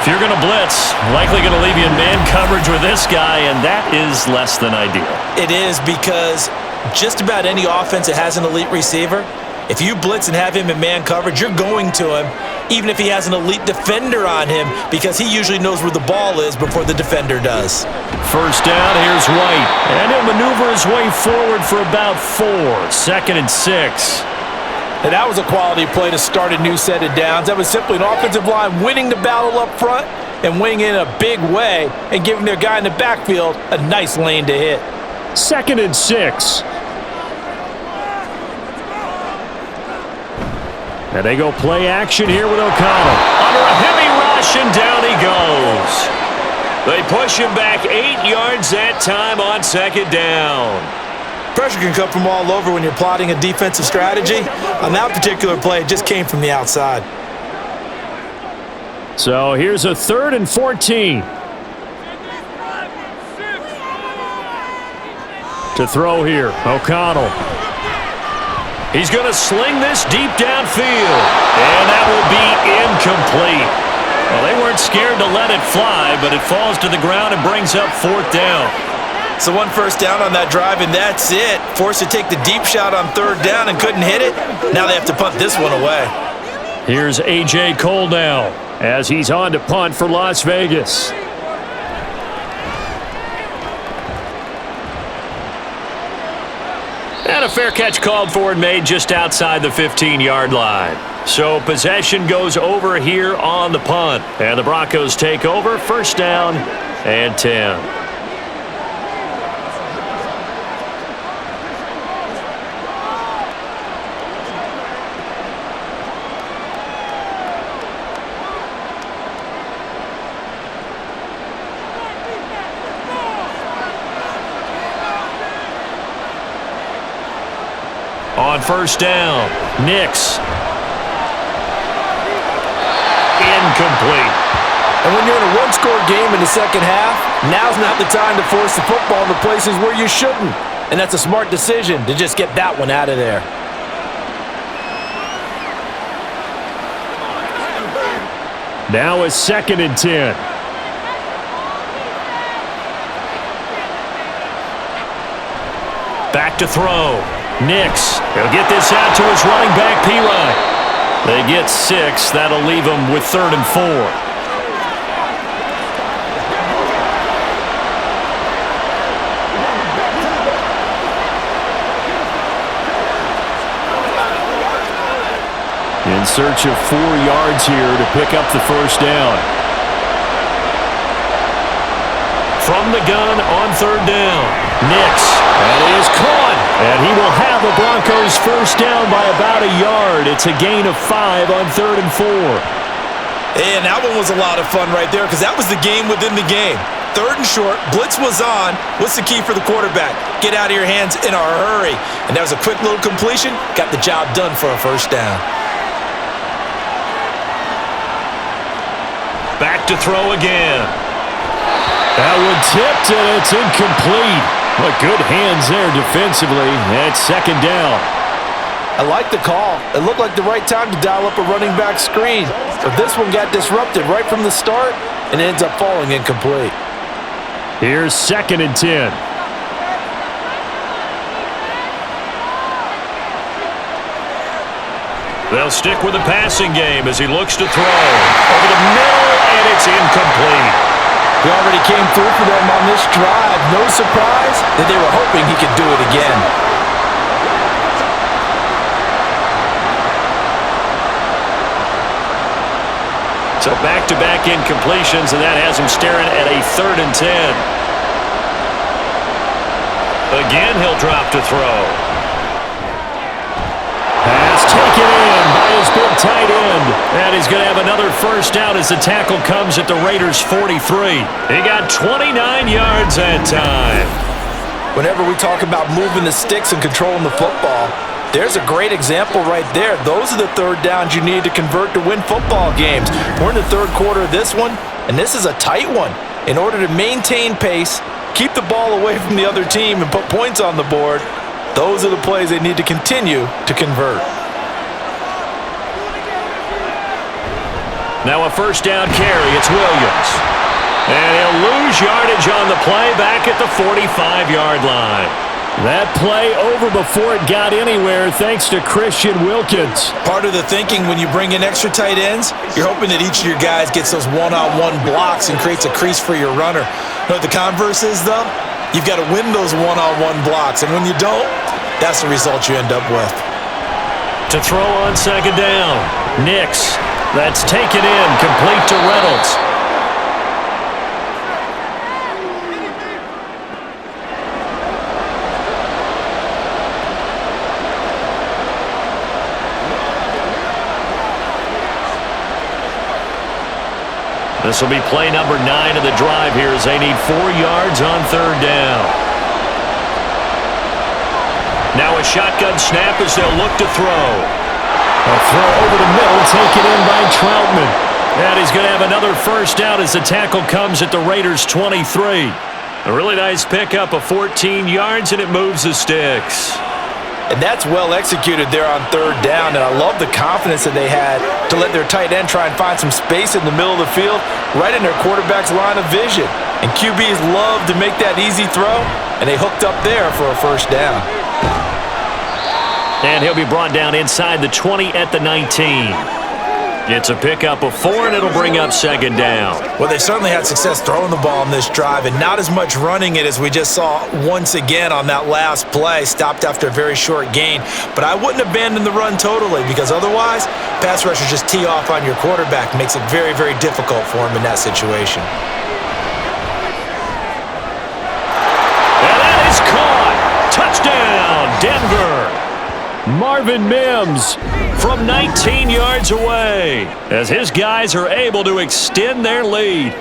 If you're going to blitz, likely going to leave you in man coverage with this guy, and that is less than ideal. It is because just about any offense that has an elite receiver, if you blitz and have him in man coverage, you're going to him, even if he has an elite defender on him, because he usually knows where the ball is before the defender does. First down, here's White. And he'll maneuver his way forward for about 4. 2nd and 6. And that was a quality play to start a new set of downs. That was simply an offensive line winning the battle up front and winning in a big way and giving their guy in the backfield a nice lane to hit. 2nd and 6. And they go play action here with O'Connell. Under a heavy rush, and down he goes. They push him back 8 yards that time on 2nd down. Pressure can come from all over when you're plotting a defensive strategy. On that particular play, it just came from the outside. So here's a 3rd and 14. To throw here, O'Connell. He's going to sling this deep downfield, and that will be incomplete. Well, they weren't scared to let it fly, but it falls to the ground and brings up 4th down. So 1 first down on that drive, and that's it. Forced to take the deep shot on 3rd down and couldn't hit it. Now they have to punt this one away. Here's A.J. Cole now as he's on to punt for Las Vegas. And a fair catch called for and made just outside the 15-yard line. So possession goes over here on the punt. And the Broncos take over, 1st down and 10. On 1st down, Nix. Incomplete. And when you're in a one-score game in the second half, now's not the time to force the football in the places where you shouldn't. And that's a smart decision to just get that one out of there. Now a 2nd and 10. Back to throw. Nix. He'll get this out to his running back, P-Ryan. They get 6. That'll leave them with 3rd and 4. In search of 4 yards here to pick up the 1st down. From the gun on 3rd down. Nix. And he is caught. And he will have the Broncos 1st down by about a yard. It's a gain of 5 on 3rd and 4. And that one was a lot of fun right there because that was the game within the game. 3rd and short, blitz was on. What's the key for the quarterback? Get out of your hands in a hurry. And that was a quick little completion. Got the job done for a 1st down. Back to throw again. That one tipped, and it's incomplete. But good hands there defensively. That's 2nd down. I like the call. It looked like the right time to dial up a running back screen. But this one got disrupted right from the start and ends up falling incomplete. Here's 2nd and 10. They'll stick with the passing game as he looks to throw. Over the middle, and it's incomplete. He already came through for them on this drive. No surprise that they were hoping he could do it again. So back-to-back incompletions, and that has him staring at a 3rd and 10. Again, he'll drop to throw. Pass taken in by his big tight end. And he's going to have another 1st down as the tackle comes at the Raiders' 43. He got 29 yards that time. Whenever we talk about moving the sticks and controlling the football, there's a great example right there. Those are the 3rd downs you need to convert to win football games. We're in the 3rd quarter of this one, and this is a tight one. In order to maintain pace, keep the ball away from the other team, and put points on the board, those are the plays they need to continue to convert. Now a 1st down carry. It's Williams. And he'll lose yardage on the play back at the 45-yard line. That play over before it got anywhere thanks to Christian Wilkins. Part of the thinking when you bring in extra tight ends, you're hoping that each of your guys gets those one-on-one blocks and creates a crease for your runner. You know what the converse is, though? You've got to win those one-on-one blocks, and when you don't, that's the result you end up with. To throw on 2nd down, Nix. That's taken in, complete to Reynolds. This will be play number 9 of the drive here as they need 4 yards on 3rd down. shotgun snap as they'll look to throw. A throw over the middle, taken in by Troutman. And he's going to have another first down as the tackle comes at the Raiders' 23. A really nice pickup of 14 yards, and it moves the sticks. And that's well executed there on third down, and I love the confidence that they had to let their tight end try and find some space in the middle of the field, right in their quarterback's line of vision. And QBs love to make that easy throw, and they hooked up there for a first down. And he'll be brought down inside the 20 at the 19. It's a pickup of 4, and it'll bring up second down. Well, they certainly had success throwing the ball on this drive, and not as much running it as we just saw once again on that last play, stopped after a very short gain. But I wouldn't abandon the run totally, because otherwise, pass rushers just tee off on your quarterback. Makes it very, very difficult for him in that situation. And that is caught. Touchdown, Denver. Marvin Mims from 19 yards away as his guys are able to extend their lead.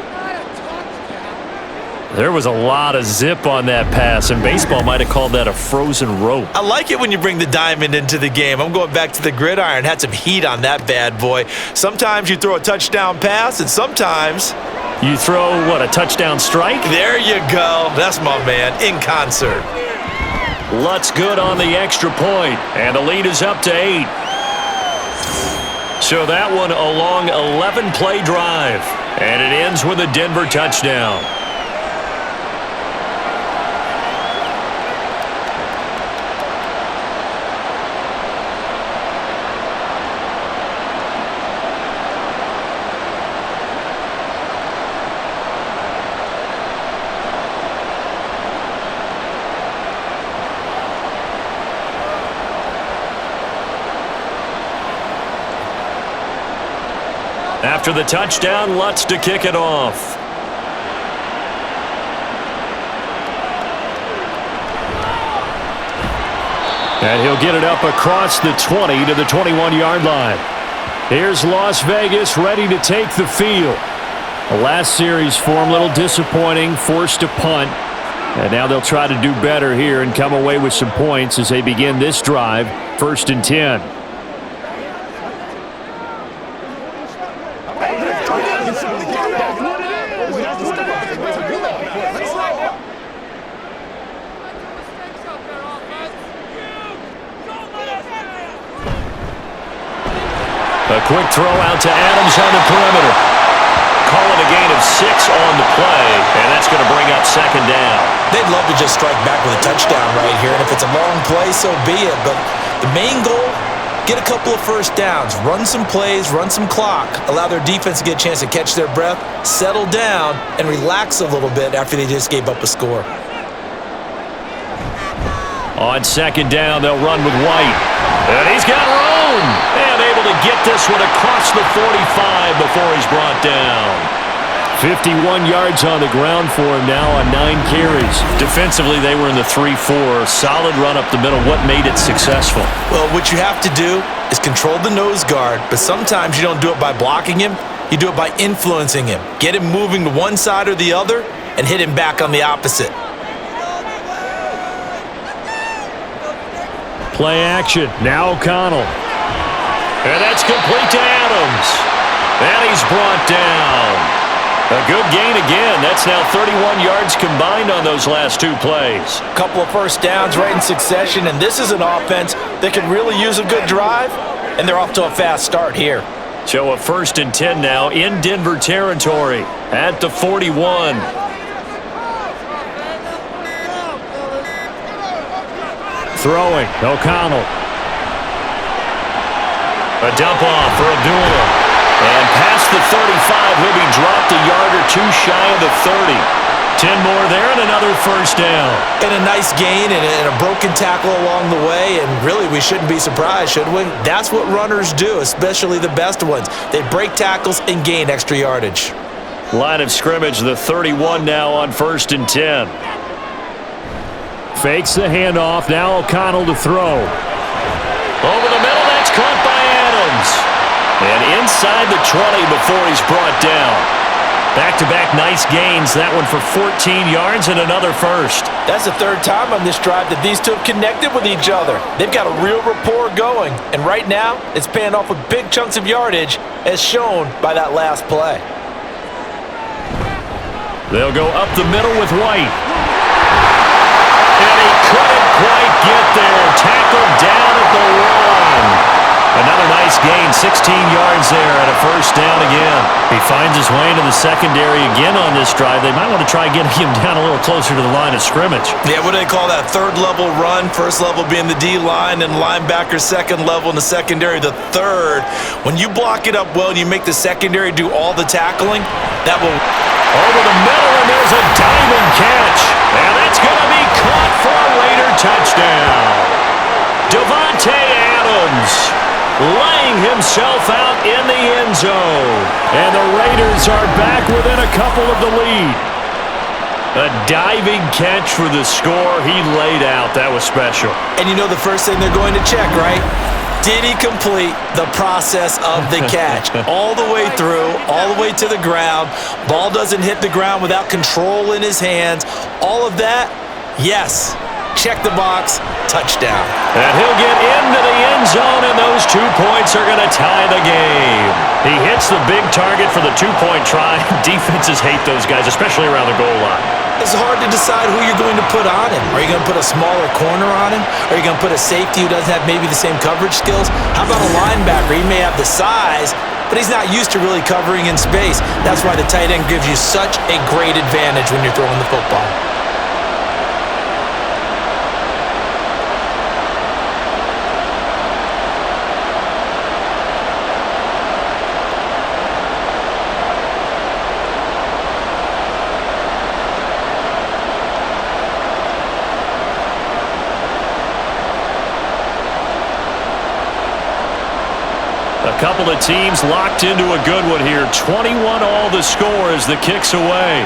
There was a lot of zip on that pass, and baseball might have called that a frozen rope. I like it when you bring the diamond into the game. I'm going back to the gridiron. Had some heat on that bad boy. Sometimes you throw a touchdown pass, and sometimes you throw, what, a touchdown strike? There you go. That's my man, in concert. Lutz good on the extra point, and the lead is up to 8. So that one a long 11-play drive, and it ends with a Denver touchdown. After the touchdown, Lutz to kick it off. And he'll get it up across the 20 to the 21-yard line. Here's Las Vegas ready to take the field. The last series for him, a little disappointing, forced to punt. And now they'll try to do better here and come away with some points as they begin this drive, 1st and 10. A quick throw out to Adams on the perimeter. Call it a gain of 6 on the play, and that's going to bring up second down. They'd love to just strike back with a touchdown right here, and if it's a long play, so be it. But the main goal, get a couple of first downs, run some plays, run some clock, allow their defense to get a chance to catch their breath, settle down, and relax a little bit after they just gave up a score. On second down, they'll run with White. And he's got room. And able to get this one across the 45 before he's brought down. 51 yards on the ground for him now on 9 carries. Defensively, they were in the 3-4. Solid run up the middle. What made it successful? Well, what you have to do is control the nose guard, but sometimes you don't do it by blocking him. You do it by influencing him. Get him moving to one side or the other and hit him back on the opposite. Play action. Now O'Connell. And that's complete to Adams. And he's brought down. A good gain again. That's now 31 yards combined on those last 2 plays. A couple of first downs right in succession, and this is an offense that could really use a good drive, and they're off to a fast start here. So a 1st and 10 now in Denver territory at the 41. Throwing, O'Connell. A dump off for Abdullah. And past the 35, he'll be dropped a yard or 2 shy of the 30. 10 more there and another first down. And a nice gain and a broken tackle along the way, and really we shouldn't be surprised, should we? That's what runners do, especially the best ones. They break tackles and gain extra yardage. Line of scrimmage, the 31 now on 1st and 10. Fakes the handoff. Now O'Connell to throw. Over the middle, that's caught by Adams. And inside the 20 before he's brought down. Back-to-back nice gains. That one for 14 yards and another first. That's the third time on this drive that these two have connected with each other. They've got a real rapport going, and right now it's paying off with big chunks of yardage as shown by that last play. They'll go up the middle with White. And he couldn't quite get there. Tackled down at the 1. Another nice gain, 16 yards there and a first down again. He finds his way into the secondary again on this drive. They might want to try getting him down a little closer to the line of scrimmage. Yeah, what do they call that? Third level run. First level being the D-line and linebacker. Second level in the secondary, the third. When you block it up well and you make the secondary do all the tackling, that will... Over the middle, and there's a diving catch. And that's going to be caught for a Raider touchdown. Devontae Adams laying himself out in the end zone. And the Raiders are back within a couple of the lead. A diving catch for the score. He laid out. That was special. And you know the first thing they're going to check, right? Did he complete the process of the catch? All the way through, all the way to the ground. Ball doesn't hit the ground without control in his hands. All of that, yes. Check the box, touchdown. And he'll get into the end zone, and those 2 points are going to tie the game. He hits the big target for the two-point try. Defenses hate those guys, especially around the goal line. It's hard to decide who you're going to put on him. Are you going to put a smaller corner on him? Are you going to put a safety who doesn't have maybe the same coverage skills? How about a linebacker? He may have the size, but he's not used to really covering in space. That's why the tight end gives you such a great advantage when you're throwing the football. A couple of teams locked into a good one here. 21 all the score as the kick's away.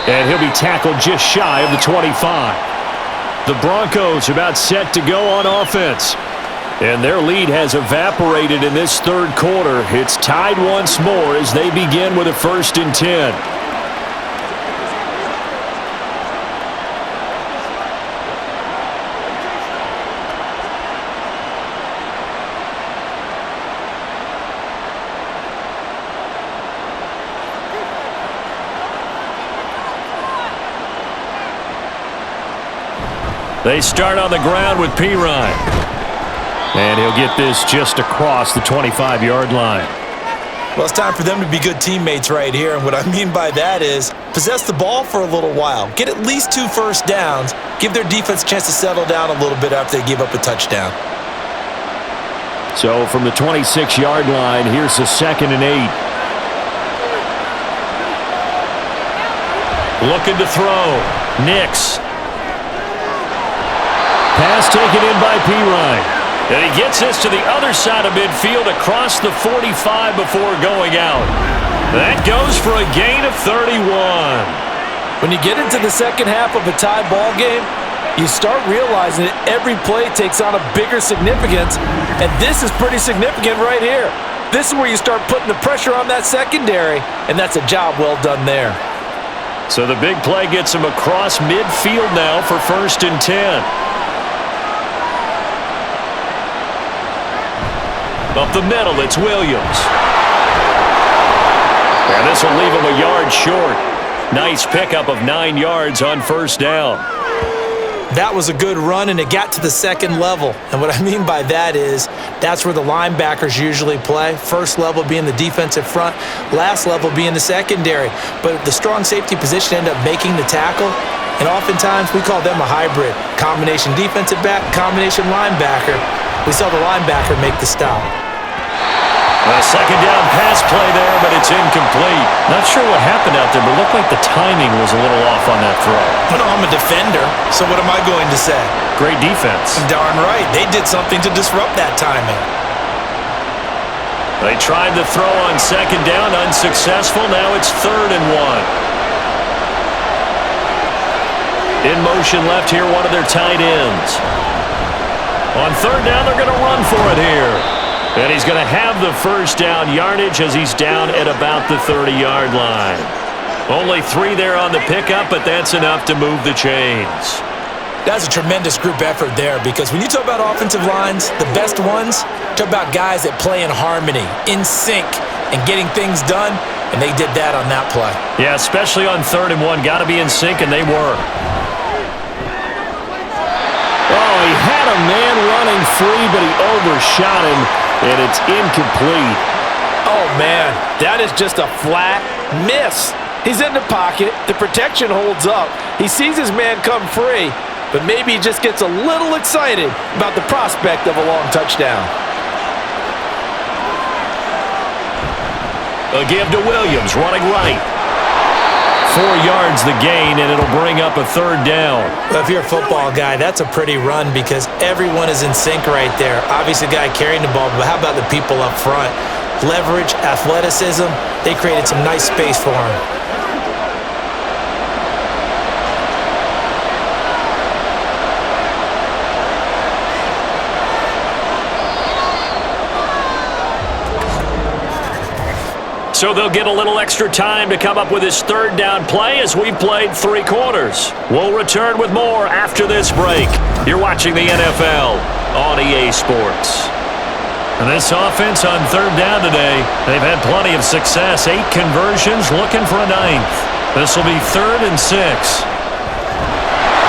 And he'll be tackled just shy of the 25. The Broncos about set to go on offense. And their lead has evaporated in this third quarter. It's tied once more as they begin with a 1st and 10. They start on the ground with Pirine. And he'll get this just across the 25-yard line. Well, it's time for them to be good teammates right here. And what I mean by that is possess the ball for a little while. Get at least 2 first downs. Give their defense a chance to settle down a little bit after they give up a touchdown. So from the 26-yard line, here's the 2nd and 8. Looking to throw. Nix. Pass taken in by Pirine. And he gets this to the other side of midfield across the 45 before going out. That goes for a gain of 31. When you get into the second half of a tie ball game, you start realizing that every play takes on a bigger significance, and this is pretty significant right here. This is where you start putting the pressure on that secondary, and that's a job well done there. So the big play gets him across midfield now for 1st and 10. Up the middle, it's Williams. And this will leave him a yard short. Nice pickup of 9 yards on 1st down. That was a good run, and it got to the 2nd level. And what I mean by that is that's where the linebackers usually play. First level being the defensive front, last level being the secondary. But the strong safety position ended up making the tackle, and oftentimes we call them a hybrid. Combination defensive back, combination linebacker. We saw the linebacker make the stop. A 2nd down pass play there, but it's incomplete. Not sure what happened out there, but it looked like the timing was a little off on that throw. Well, I'm a defender, so what am I going to say? Great defense. Darn right. They did something to disrupt that timing. They tried the throw on 2nd down, unsuccessful. Now it's 3rd and 1. In motion left here, one of their tight ends. On 3rd down, they're going to run for it here. And he's going to have the first down yardage as he's down at about the 30-yard line. Only 3 there on the pickup, but that's enough to move the chains. That's a tremendous group effort there, because when you talk about offensive lines, the best ones, talk about guys that play in harmony, in sync, and getting things done, and they did that on that play. Yeah, especially on 3rd and 1. Got to be in sync, and they were. Oh, he had a man running free, but he overshot him, and it's incomplete. Oh, man, that is just a flat miss. He's in the pocket. The protection holds up. He sees his man come free, but maybe he just gets a little excited about the prospect of a long touchdown. A give to Williams, running right. 4 yards the gain, and it'll bring up a 3rd down. Well, if you're a football guy, that's a pretty run because everyone is in sync right there. Obviously, the guy carrying the ball, but how about the people up front? Leverage, athleticism, they created some nice space for him. So they'll get a little extra time to come up with his 3rd down play as we've played 3 quarters. We'll return with more after this break. You're watching the NFL on EA Sports. And this offense on 3rd down today, they've had plenty of success. 8 conversions, looking for a 9th. This will be 3rd and 6.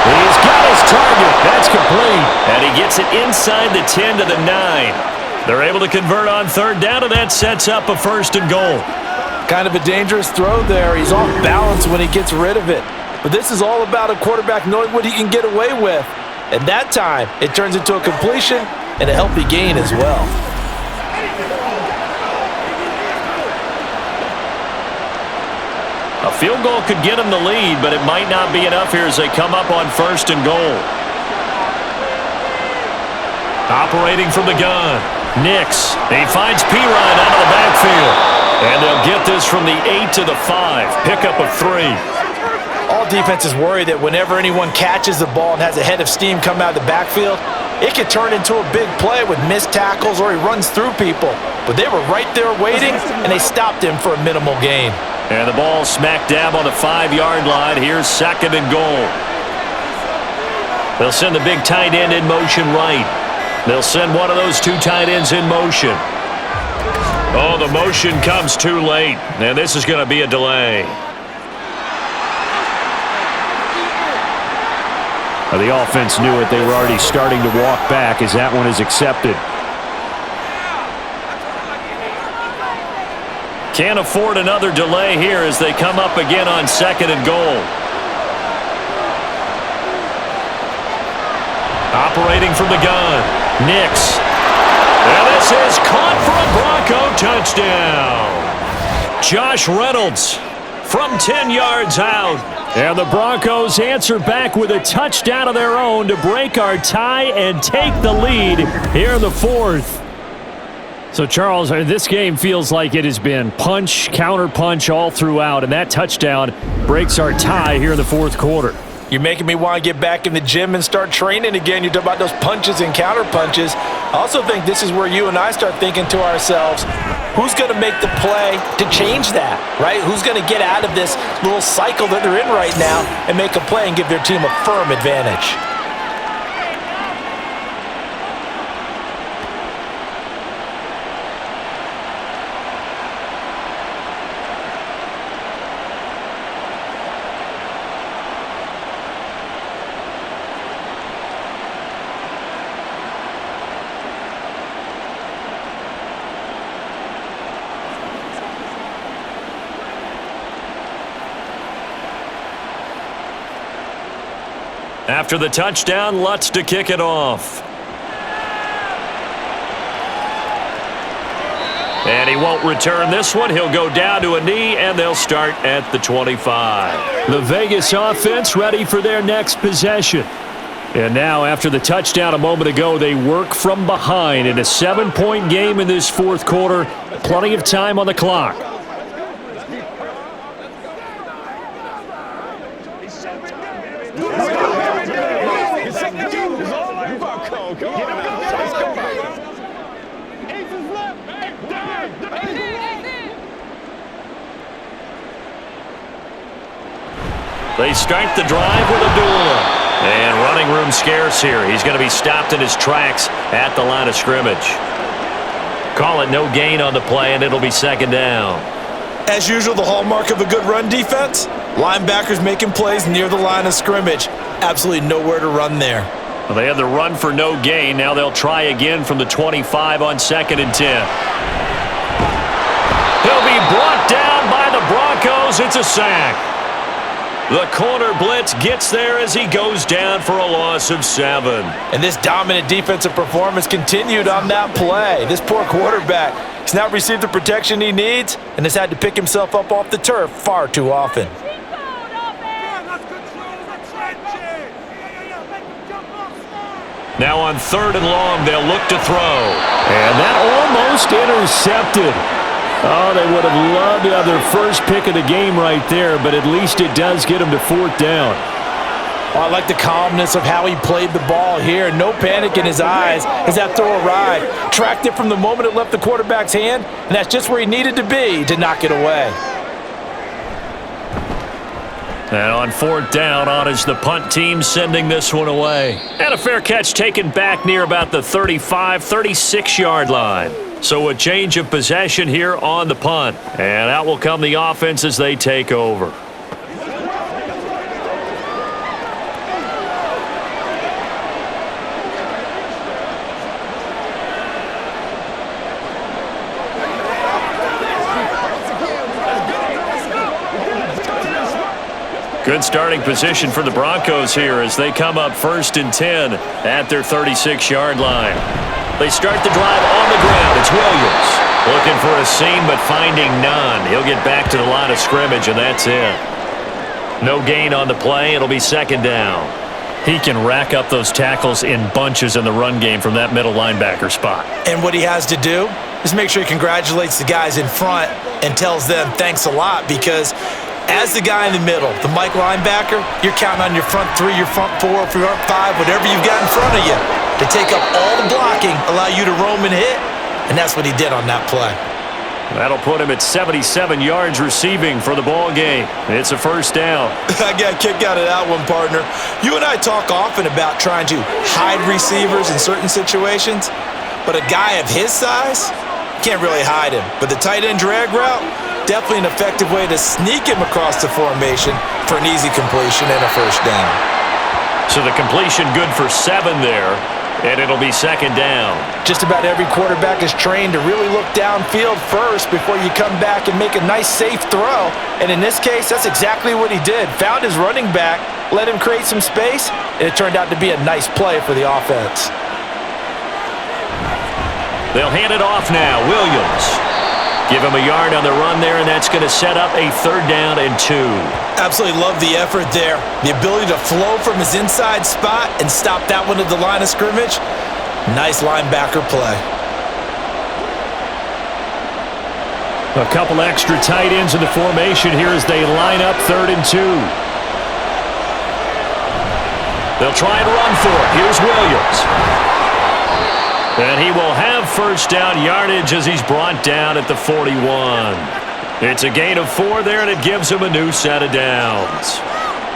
He's got his target. That's complete. And he gets it inside the 10 to the 9. They're able to convert on 3rd down, and that sets up a 1st and goal. Kind of a dangerous throw there. He's off balance when he gets rid of it. But this is all about a quarterback knowing what he can get away with. And that time, it turns into a completion and a healthy gain as well. A field goal could get him the lead, but it might not be enough here as they come up on 1st and goal. Operating from the gun, Nix. He finds Pirine out of the backfield. And they'll get this from the 8 to the 5. Pickup of 3. All defenses worry that whenever anyone catches the ball and has a head of steam come out of the backfield, it could turn into a big play with missed tackles or he runs through people. But they were right there waiting, and they stopped him for a minimal gain. And the ball smack dab on the 5-yard line. Here's 2nd and goal. They'll send the big tight end in motion right. They'll send one of those 2 tight ends in motion. Oh, the motion comes too late, and this is going to be a delay. The offense knew it. They were already starting to walk back as that one is accepted. Can't afford another delay here as they come up again on 2nd and goal. Operating from the gun, Nix. And this is caught for a Bronco touchdown. Josh Reynolds from 10 yards out. And the Broncos answer back with a touchdown of their own to break our tie and take the lead here in the 4th. So, Charles, this game feels like it has been punch, counter-punch all throughout, and that touchdown breaks our tie here in the 4th quarter. You're making me want to get back in the gym and start training again. You talk about those punches and counter punches. I also think this is where you and I start thinking to ourselves, who's going to make the play to change that, right? Who's going to get out of this little cycle that they're in right now and make a play and give their team a firm advantage? After the touchdown, Lutz to kick it off. And he won't return this one. He'll go down to a knee, and they'll start at the 25. The Vegas offense ready for their next possession. And now, after the touchdown a moment ago, they work from behind in a 7-point game in this 4th quarter. Plenty of time on the clock. They start the drive with Abdullah. And running room scarce here. He's going to be stopped in his tracks at the line of scrimmage. Call it no gain on the play, and it'll be second down. As usual, the hallmark of a good run defense, linebackers making plays near the line of scrimmage. Absolutely nowhere to run there. Well, they had the run for no gain. Now they'll try again from the 25 on 2nd and 10. He'll be brought down by the Broncos. It's a sack. The corner blitz gets there as he goes down for a loss of 7. And this dominant defensive performance continued on that play. This poor quarterback has not received the protection he needs and has had to pick himself up off the turf far too often. Now on 3rd and long, they'll look to throw. And that almost intercepted. Oh, they would have loved to have their first pick of the game right there, but at least it does get them to 4th down. Oh, I like the calmness of how he played the ball here. No panic in his eyes as that throw arrived. Tracked it from the moment it left the quarterback's hand, and that's just where he needed to be to knock it away. And on 4th down, on is the punt team sending this one away. And a fair catch taken back near about the 35, 36-yard line. So a change of possession here on the punt. And out will come the offense as they take over. Good starting position for the Broncos here as they come up 1st and 10 at their 36-yard line. They start the drive on the ground. It's Williams looking for a seam but finding none. He'll get back to the line of scrimmage, and that's it. No gain on the play. It'll be 2nd down. He can rack up those tackles in bunches in the run game from that middle linebacker spot. And what he has to do is make sure he congratulates the guys in front and tells them thanks a lot, because as the guy in the middle, the Mike linebacker, you're counting on your front 3, your front 4, your front 5, whatever you've got in front of you to take up all the blocking, allow you to roam and hit, and that's what he did on that play. That'll put him at 77 yards receiving for the ball game. It's a 1st down. I got a kick out of that one, partner. You and I talk often about trying to hide receivers in certain situations, but a guy of his size, can't really hide him. But the tight end drag route, definitely an effective way to sneak him across the formation for an easy completion and a 1st down. So the completion good for 7 there, and it'll be 2nd down. Just about every quarterback is trained to really look downfield first before you come back and make a nice, safe throw. And in this case, that's exactly what he did. Found his running back, let him create some space, and it turned out to be a nice play for the offense. They'll hand it off now. Williams. Give him a yard on the run there, and that's going to set up a 3rd down and 2. Absolutely love the effort there. The ability to flow from his inside spot and stop that one at the line of scrimmage. Nice linebacker play. A couple extra tight ends in the formation here as they line up 3rd and 2. They'll try and run for it. Here's Williams. And he will have 1st down yardage as he's brought down at the 41. It's a gain of 4 there, and it gives him a new set of downs.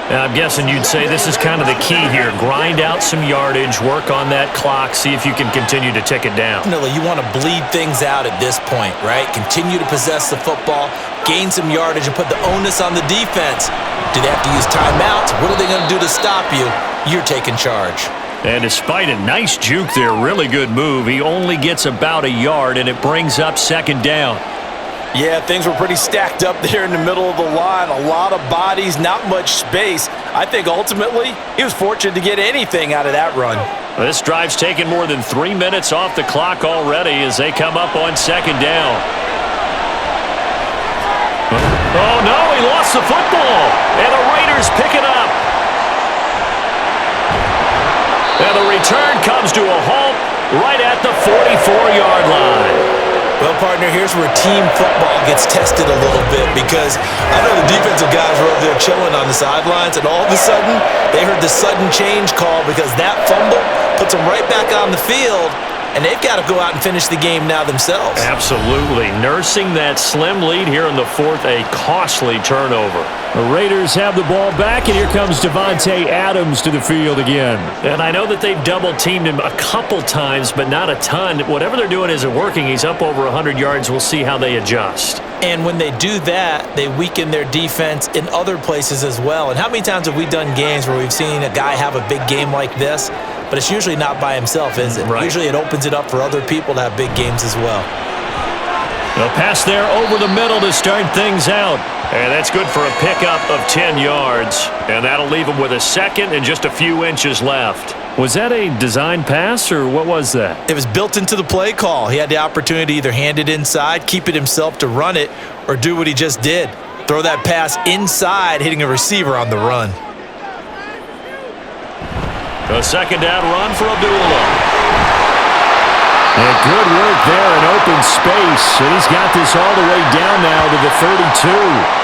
And I'm guessing you'd say this is kind of the key here. Grind out some yardage, work on that clock, see if you can continue to tick it down. Definitely, you want to bleed things out at this point, right? Continue to possess the football, gain some yardage, and put the onus on the defense. Do they have to use timeouts? What are they going to do to stop you? You're taking charge. And despite a nice juke there, really good move, he only gets about a yard, and it brings up 2nd down. Yeah, things were pretty stacked up there in the middle of the line. A lot of bodies, not much space. I think ultimately he was fortunate to get anything out of that run. This drive's taken more than 3 minutes off the clock already as they come up on 2nd down. Oh, no, he lost the football, and the Raiders pick it up. And the return comes to a halt right at the 44-yard line. Well, partner, here's where team football gets tested a little bit, because I know the defensive guys were over there chilling on the sidelines, and all of a sudden, they heard the sudden change call because that fumble puts them right back on the field, and they've got to go out and finish the game now themselves. Absolutely. Nursing that slim lead here in the fourth, a costly turnover. The Raiders have the ball back, and here comes Davante Adams to the field again. And I know that they've double-teamed him a couple times, but not a ton. Whatever they're doing isn't working. He's up over 100 yards. We'll see how they adjust. And when they do that, they weaken their defense in other places as well. And how many times have we done games where we've seen a guy have a big game like this, but it's usually not by himself, is it? Right. Usually it opens it up for other people to have big games as well. A pass there over the middle to start things out. And that's good for a pickup of 10 yards. And that'll leave him with a second and just a few inches left. Was that a design pass, or what was that? It was built into the play call. He had the opportunity to either hand it inside, keep it himself to run it, or do what he just did. Throw that pass inside, hitting a receiver on the run. A second down run for Abdullah. And good work there in open space. And he's got this all the way down now to the 32.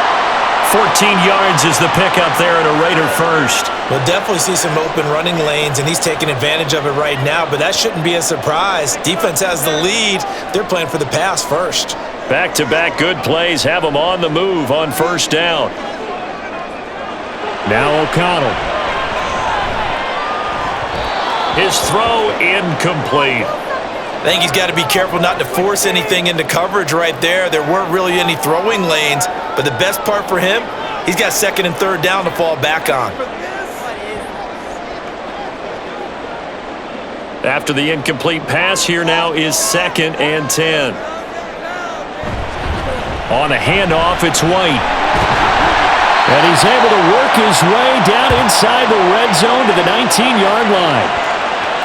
14 yards is the pickup there at a Raider first. We'll definitely see some open running lanes, and he's taking advantage of it right now, but that shouldn't be a surprise. Defense has the lead. They're playing for the pass first. Back-to-back good plays have him on the move on first down. Now O'Connell. His throw incomplete. I think he's got to be careful not to force anything into coverage right there. There weren't really any throwing lanes, but the best part for him, he's got second and third down to fall back on. After the incomplete pass, here now is 2nd and 10. On a handoff, it's White. And he's able to work his way down inside the red zone to the 19-yard line.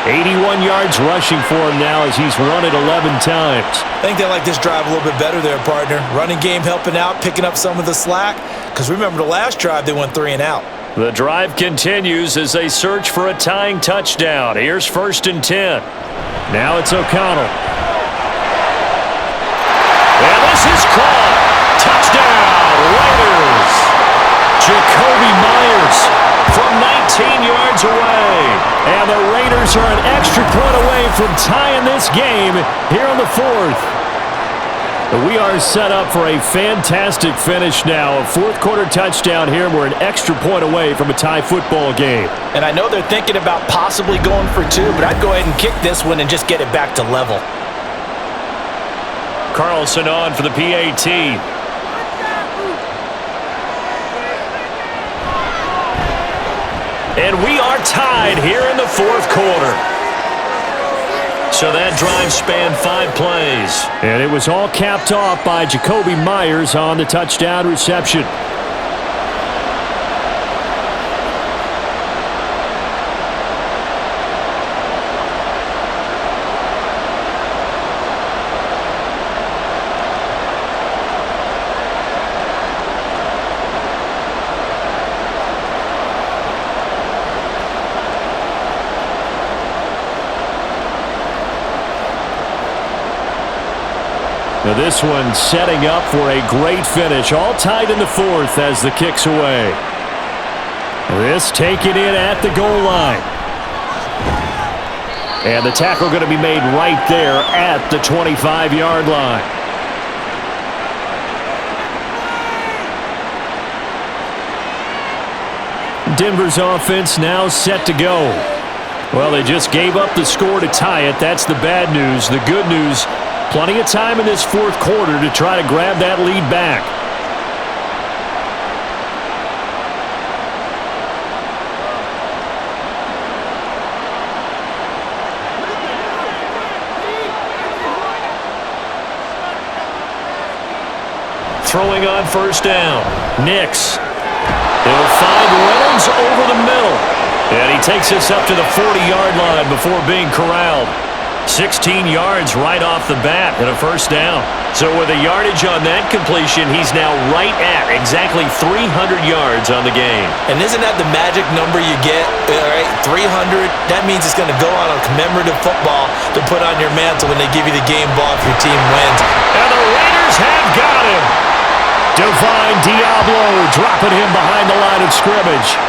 81 yards rushing for him now as he's run it 11 times. I think they like this drive a little bit better there, partner. Running game helping out, picking up some of the slack. Because remember the last drive, they went 3 and out. The drive continues as they search for a tying touchdown. Here's 1st and 10. Now it's O'Connell. And this is caught. Touchdown, Raiders. Jacoby Myers from 19 yards away. And the Raiders are an extra point away from tying this game here on the 4th. We are set up for a fantastic finish now. A fourth-quarter touchdown here. We're an extra point away from a tie football game. And I know they're thinking about possibly going for 2, but I'd go ahead and kick this one and just get it back to level. Carlson on for the PAT. And we are tied here in the 4th quarter. So that drive spanned 5 plays. And it was all capped off by Jacoby Myers on the touchdown reception. Now this one setting up for a great finish. All tied in the 4th as the kick's away. This taken in at the goal line. And the tackle going to be made right there at the 25-yard line. Denver's offense now set to go. Well, they just gave up the score to tie it. That's the bad news. The good news, plenty of time in this 4th quarter to try to grab that lead back. Throwing on first down. Nix. He'll find Reynolds over the middle. And he takes us up to the 40-yard line before being corralled. 16 yards right off the bat and a first down. So with a yardage on that completion, he's now right at exactly 300 yards on the game. And isn't that the magic number you get? All right, 300, that means it's going to go on a commemorative football to put on your mantle when they give you the game ball if your team wins. And the Raiders have got him. Divine Diablo dropping him behind the line of scrimmage.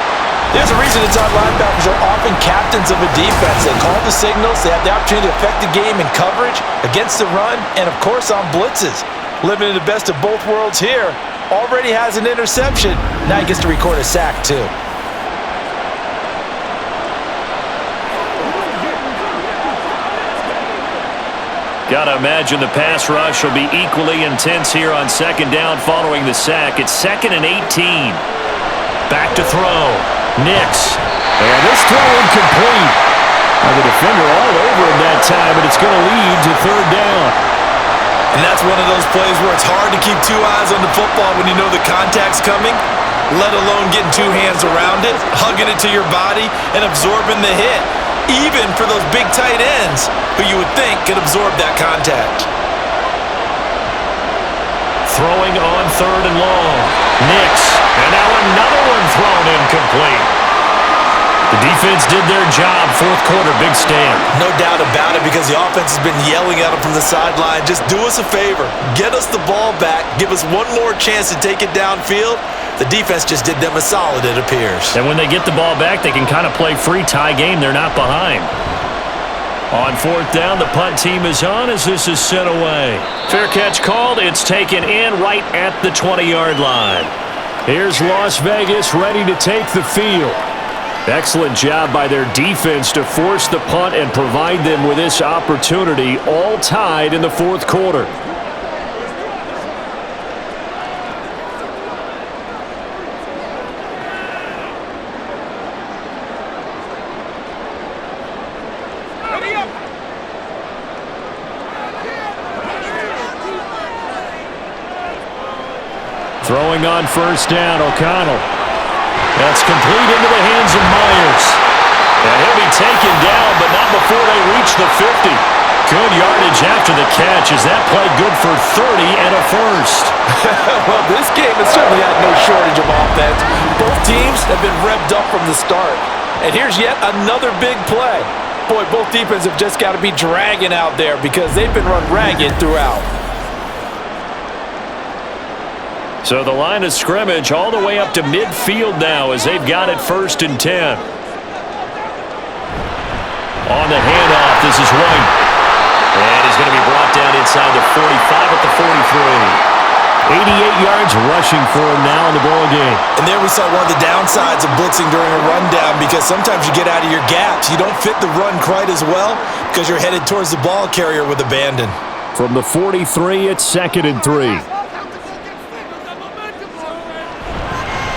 There's a reason inside linebackers are often captains of a defense. They call the signals. They have the opportunity to affect the game in coverage, against the run, and, of course, on blitzes. Living in the best of both worlds here. Already has an interception. Now he gets to record a sack, too. Gotta imagine the pass rush will be equally intense here on second down following the sack. It's 2nd and 18. Back to throw. Nix. And this throw incomplete. Now the defender all over him that time, but it's going to lead to 3rd down. And that's one of those plays where it's hard to keep 2 eyes on the football when you know the contact's coming, let alone getting 2 hands around it, hugging it to your body, and absorbing the hit. Even for those big tight ends who you would think could absorb that contact. Throwing on 3rd and long. Nix. And now another one thrown incomplete. The defense did their job. 4th quarter, big stand. No doubt about it, because the offense has been yelling at them from the sideline. Just do us a favor. Get us the ball back. Give us one more chance to take it downfield. The defense just did them a solid, it appears. And when they get the ball back, they can kind of play free tie game. They're not behind. On 4th down, the punt team is on as this is sent away. Fair catch called. It's taken in right at the 20-yard line. Here's Las Vegas ready to take the field. Excellent job by their defense to force the punt and provide them with this opportunity, all tied in the 4th quarter. Throwing on 1st down, O'Connell. That's complete into the hands of Myers. And he'll be taken down, but not before they reach the 50. Good yardage after the catch. Is that play good for 30 and a first? Well, this game has certainly had no shortage of offense. Both teams have been revved up from the start. And here's yet another big play. Boy, both defenses have just got to be dragging out there because they've been run ragged throughout. So the line of scrimmage all the way up to midfield now as they've got it 1st and 10. On the handoff, this is White. And he's going to be brought down inside the 45 at the 43. 88 yards rushing for him now in the ball game. And there we saw one of the downsides of blitzing during a rundown, because sometimes you get out of your gaps. You don't fit the run quite as well because you're headed towards the ball carrier with abandon. From the 43, it's 2nd and 3.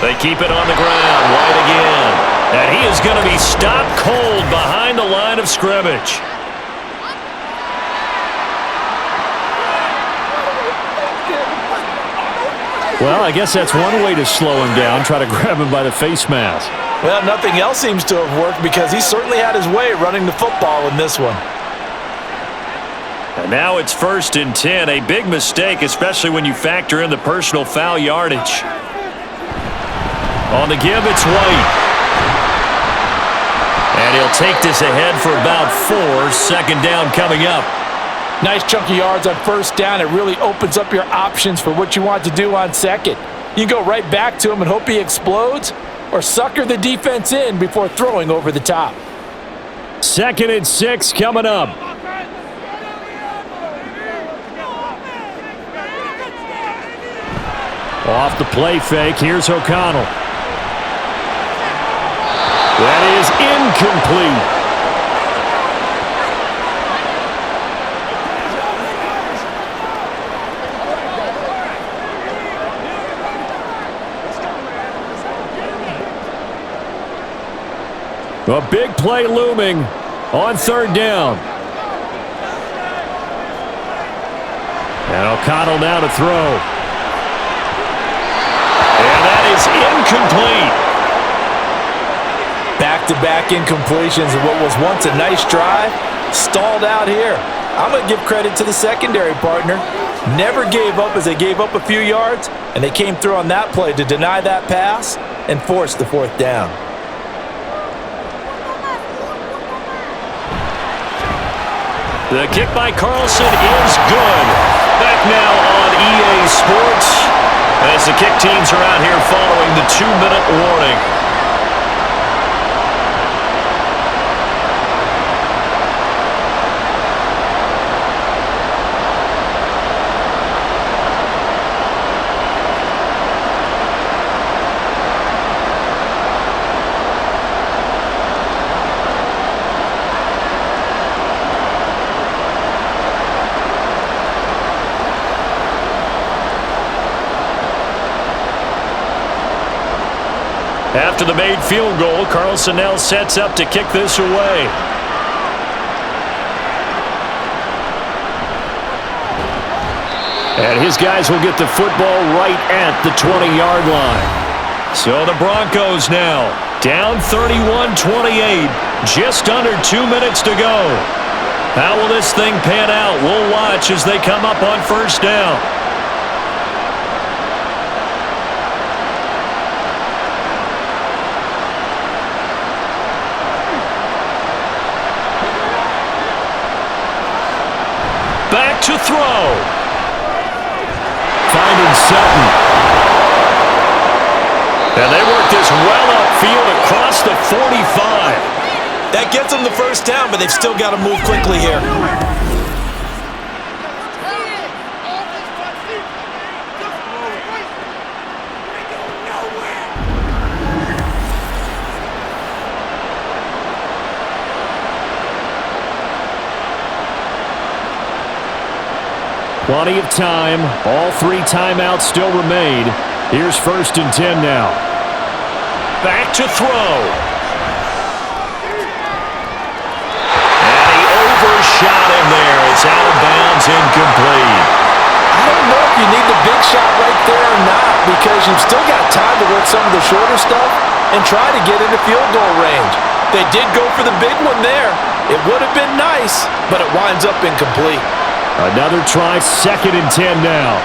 They keep it on the ground. White again. And he is going to be stopped cold behind the line of scrimmage. Well, I guess that's one way to slow him down. Try to grab him by the face mask. Well, nothing else seems to have worked because he certainly had his way running the football in this one. And now it's 1st and 10. A big mistake, especially when you factor in the personal foul yardage. On the give, it's White. And he'll take this ahead for about 4. 2nd down coming up. Nice chunky yards on 1st down. It really opens up your options for what you want to do on 2nd. You can go right back to him and hope he explodes, or sucker the defense in before throwing over the top. 2nd and 6 coming up. Off the play fake, here's O'Connell. That is incomplete. A big play looming on 3rd down. And O'Connell now to throw. And that is incomplete. Back-to-back incompletions of what was once a nice drive, stalled out here. I'm going to give credit to the secondary partner. Never gave up as they gave up a few yards, and they came through on that play to deny that pass and force the 4th down. The kick by Carlson is good. Back now on EA Sports as the kick teams are out here following the 2-minute warning. After the made field goal, Carlson now sets up to kick this away. And his guys will get the football right at the 20-yard line. So the Broncos now down 31-28. Just under 2 minutes to go. How will this thing pan out? We'll watch as they come up on first down. Back to throw. Finding Sutton. And they work this well upfield across the 45. That gets them the first down, but they've still got to move quickly here. Plenty of time. All 3 timeouts still remain. Here's 1st and 10 now. Back to throw. And he overshot him there. It's out of bounds, incomplete. I don't know if you need the big shot right there or not, because you've still got time to work some of the shorter stuff and try to get into field goal range. They did go for the big one there. It would have been nice, but it winds up incomplete. Another try, 2nd and 10 now.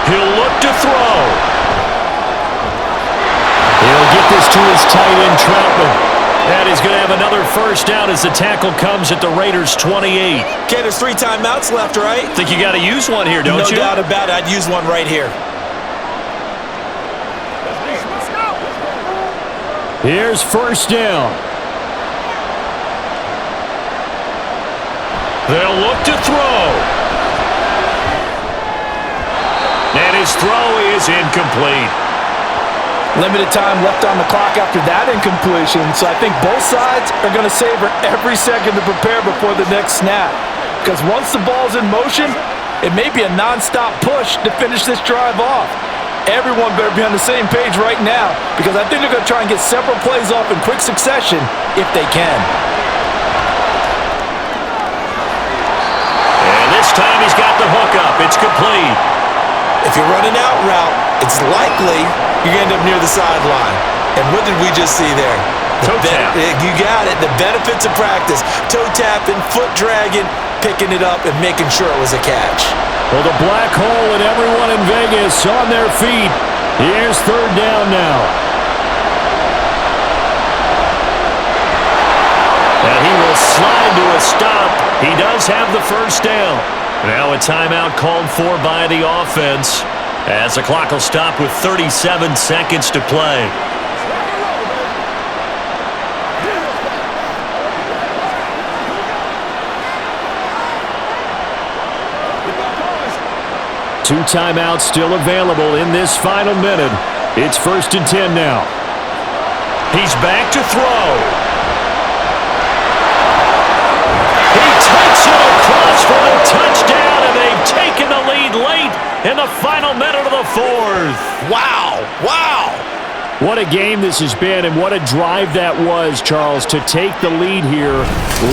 He'll look to throw. He'll get this to his tight end, Troutman. And he's going to have another first down as the tackle comes at the Raiders' 28. Okay, there's 3 timeouts left, right? Think you got to use one here, don't you? No doubt about it. I'd use one right here. Here's first down. They'll look to throw. And his throw is incomplete. Limited time left on the clock after that incompletion, so I think both sides are going to savor every second to prepare before the next snap. Because once the ball's in motion, it may be a non-stop push to finish this drive off. Everyone better be on the same page right now, because I think they're going to try and get several plays off in quick succession if they can. And this time he's got the hook up. It's complete. If you're running out route, it's likely you're going to end up near the sideline. And what did we just see there? Toe tap. You got it. The benefits of practice. Toe tapping, foot dragging, picking it up, and making sure it was a catch. Well, the black hole and everyone in Vegas on their feet. Here's 3rd down now. And he will slide to a stop. He does have the first down. Now a timeout called for by the offense, as the clock will stop with 37 seconds to play. Two timeouts still available in this final minute. It's 1st and 10 now. He's back to throw. Takes it across for the touchdown, and they've taken the lead late in the final minute of the 4th. Wow. What a game this has been, and what a drive that was, Charles, to take the lead here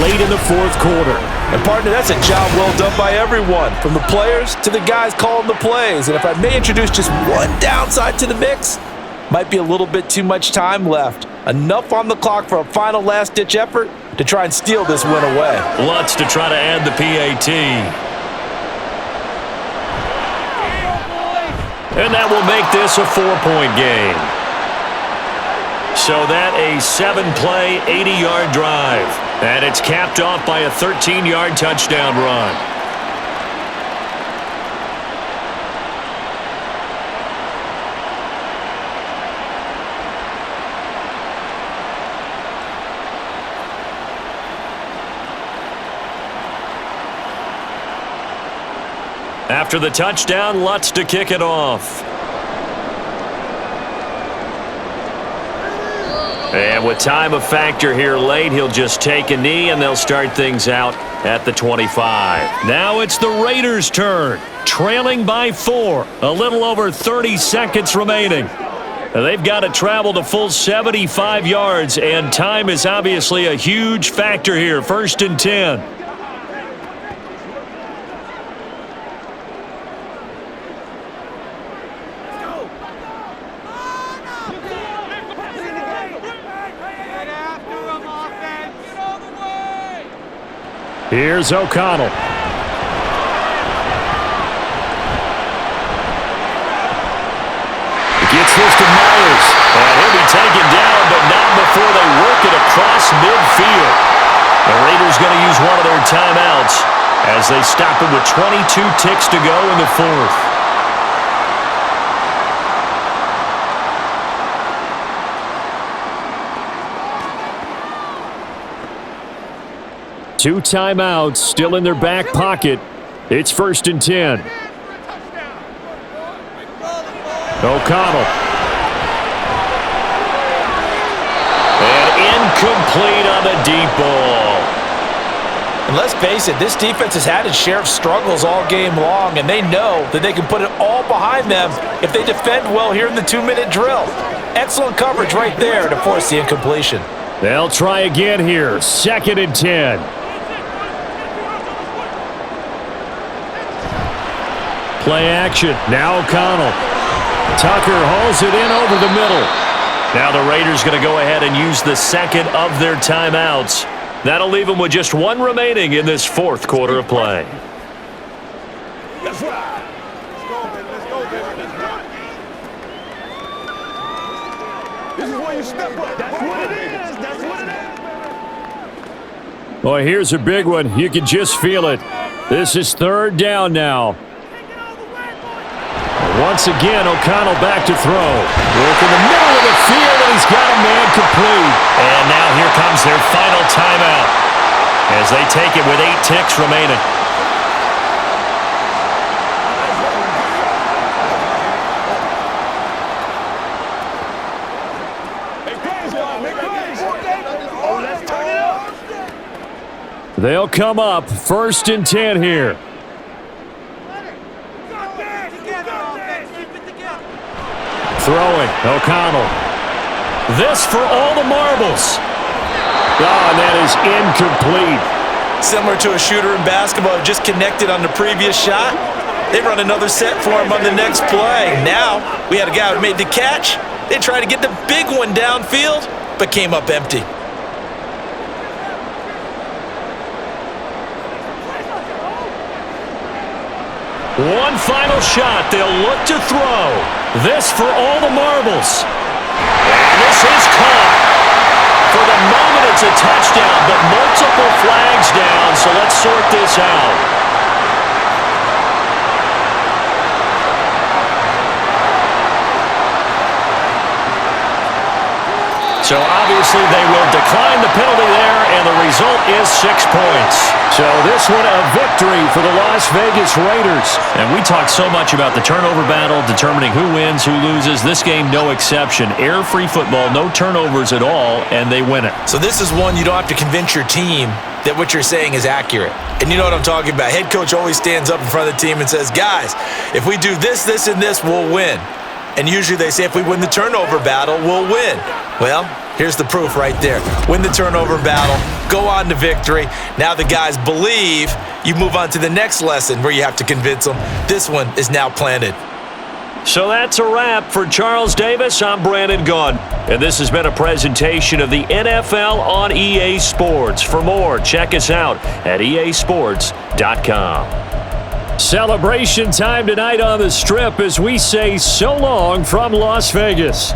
late in the 4th quarter. And partner, that's a job well done by everyone, from the players to the guys calling the plays. And if I may introduce just one downside to the mix, might be a little bit too much time left. Enough on the clock for a final last-ditch effort to try and steal this win away. Lots to try to add the PAT. And that will make this a 4-point game. So that a 7-play, 80-yard drive. And it's capped off by a 13-yard touchdown run. After the touchdown, Lutz to kick it off. And with time a factor here late, he'll just take a knee and they'll start things out at the 25. Now it's the Raiders' turn, trailing by 4. A little over 30 seconds remaining. They've got to travel the full 75 yards, and time is obviously a huge factor here. 1st and 10. Here's O'Connell. Gets this to Myers. And he'll be taken down, but not before they work it across midfield. The Raiders going to use one of their timeouts as they stop it with 22 ticks to go in the 4th. Two timeouts still in their back pocket. It's 1st and 10. O'Connell. And incomplete on the deep ball. And let's face it, this defense has had its share of struggles all game long, and they know that they can put it all behind them if they defend well here in the 2-minute drill. Excellent coverage right there to force the incompletion. They'll try again here. 2nd and 10. Play action. Now O'Connell. Tucker hauls it in over the middle. Now the Raiders going to go ahead and use the 2nd of their timeouts. That'll leave them with just 1 remaining in this 4th quarter of play. Let's ride. Let's go, baby. Let's go, baby. This is where you step up. That's what it is. That's what it is. Boy, here's a big one. You can just feel it. This is 3rd down now. Once again, O'Connell back to throw. Work in the middle of the field, and he's got a man complete. And now here comes their final timeout as they take it with 8 ticks remaining. They'll come up 1st and 10 here. Throwing, O'Connell. This for all the marbles. Oh, and that is incomplete. Similar to a shooter in basketball who just connected on the previous shot. They run another set for him on the next play. Now, we had a guy who made the catch. They tried to get the big one downfield, but came up empty. One final shot. They'll look to throw. This for all the marbles. And this is caught. For the moment, it's a touchdown, but multiple flags down, so let's sort this out. So obviously they will decline the penalty there, and the result is 6 points. So this one a victory for the Las Vegas Raiders. And we talk so much about the turnover battle, determining who wins, who loses. This game, no exception. Error-free football, no turnovers at all, and they win it. So this is one you don't have to convince your team that what you're saying is accurate. And you know what I'm talking about. Head coach always stands up in front of the team and says, guys, if we do this, this, and this, we'll win. And usually they say if we win the turnover battle, we'll win. Well, here's the proof right there. Win the turnover battle, go on to victory. Now the guys believe. You move on to the next lesson where you have to convince them. This one is now planted. So that's a wrap for Charles Davis. I'm Brandon Gaudin, and this has been a presentation of the NFL on EA Sports. For more, check us out at easports.com. Celebration time tonight on the Strip as we say so long from Las Vegas.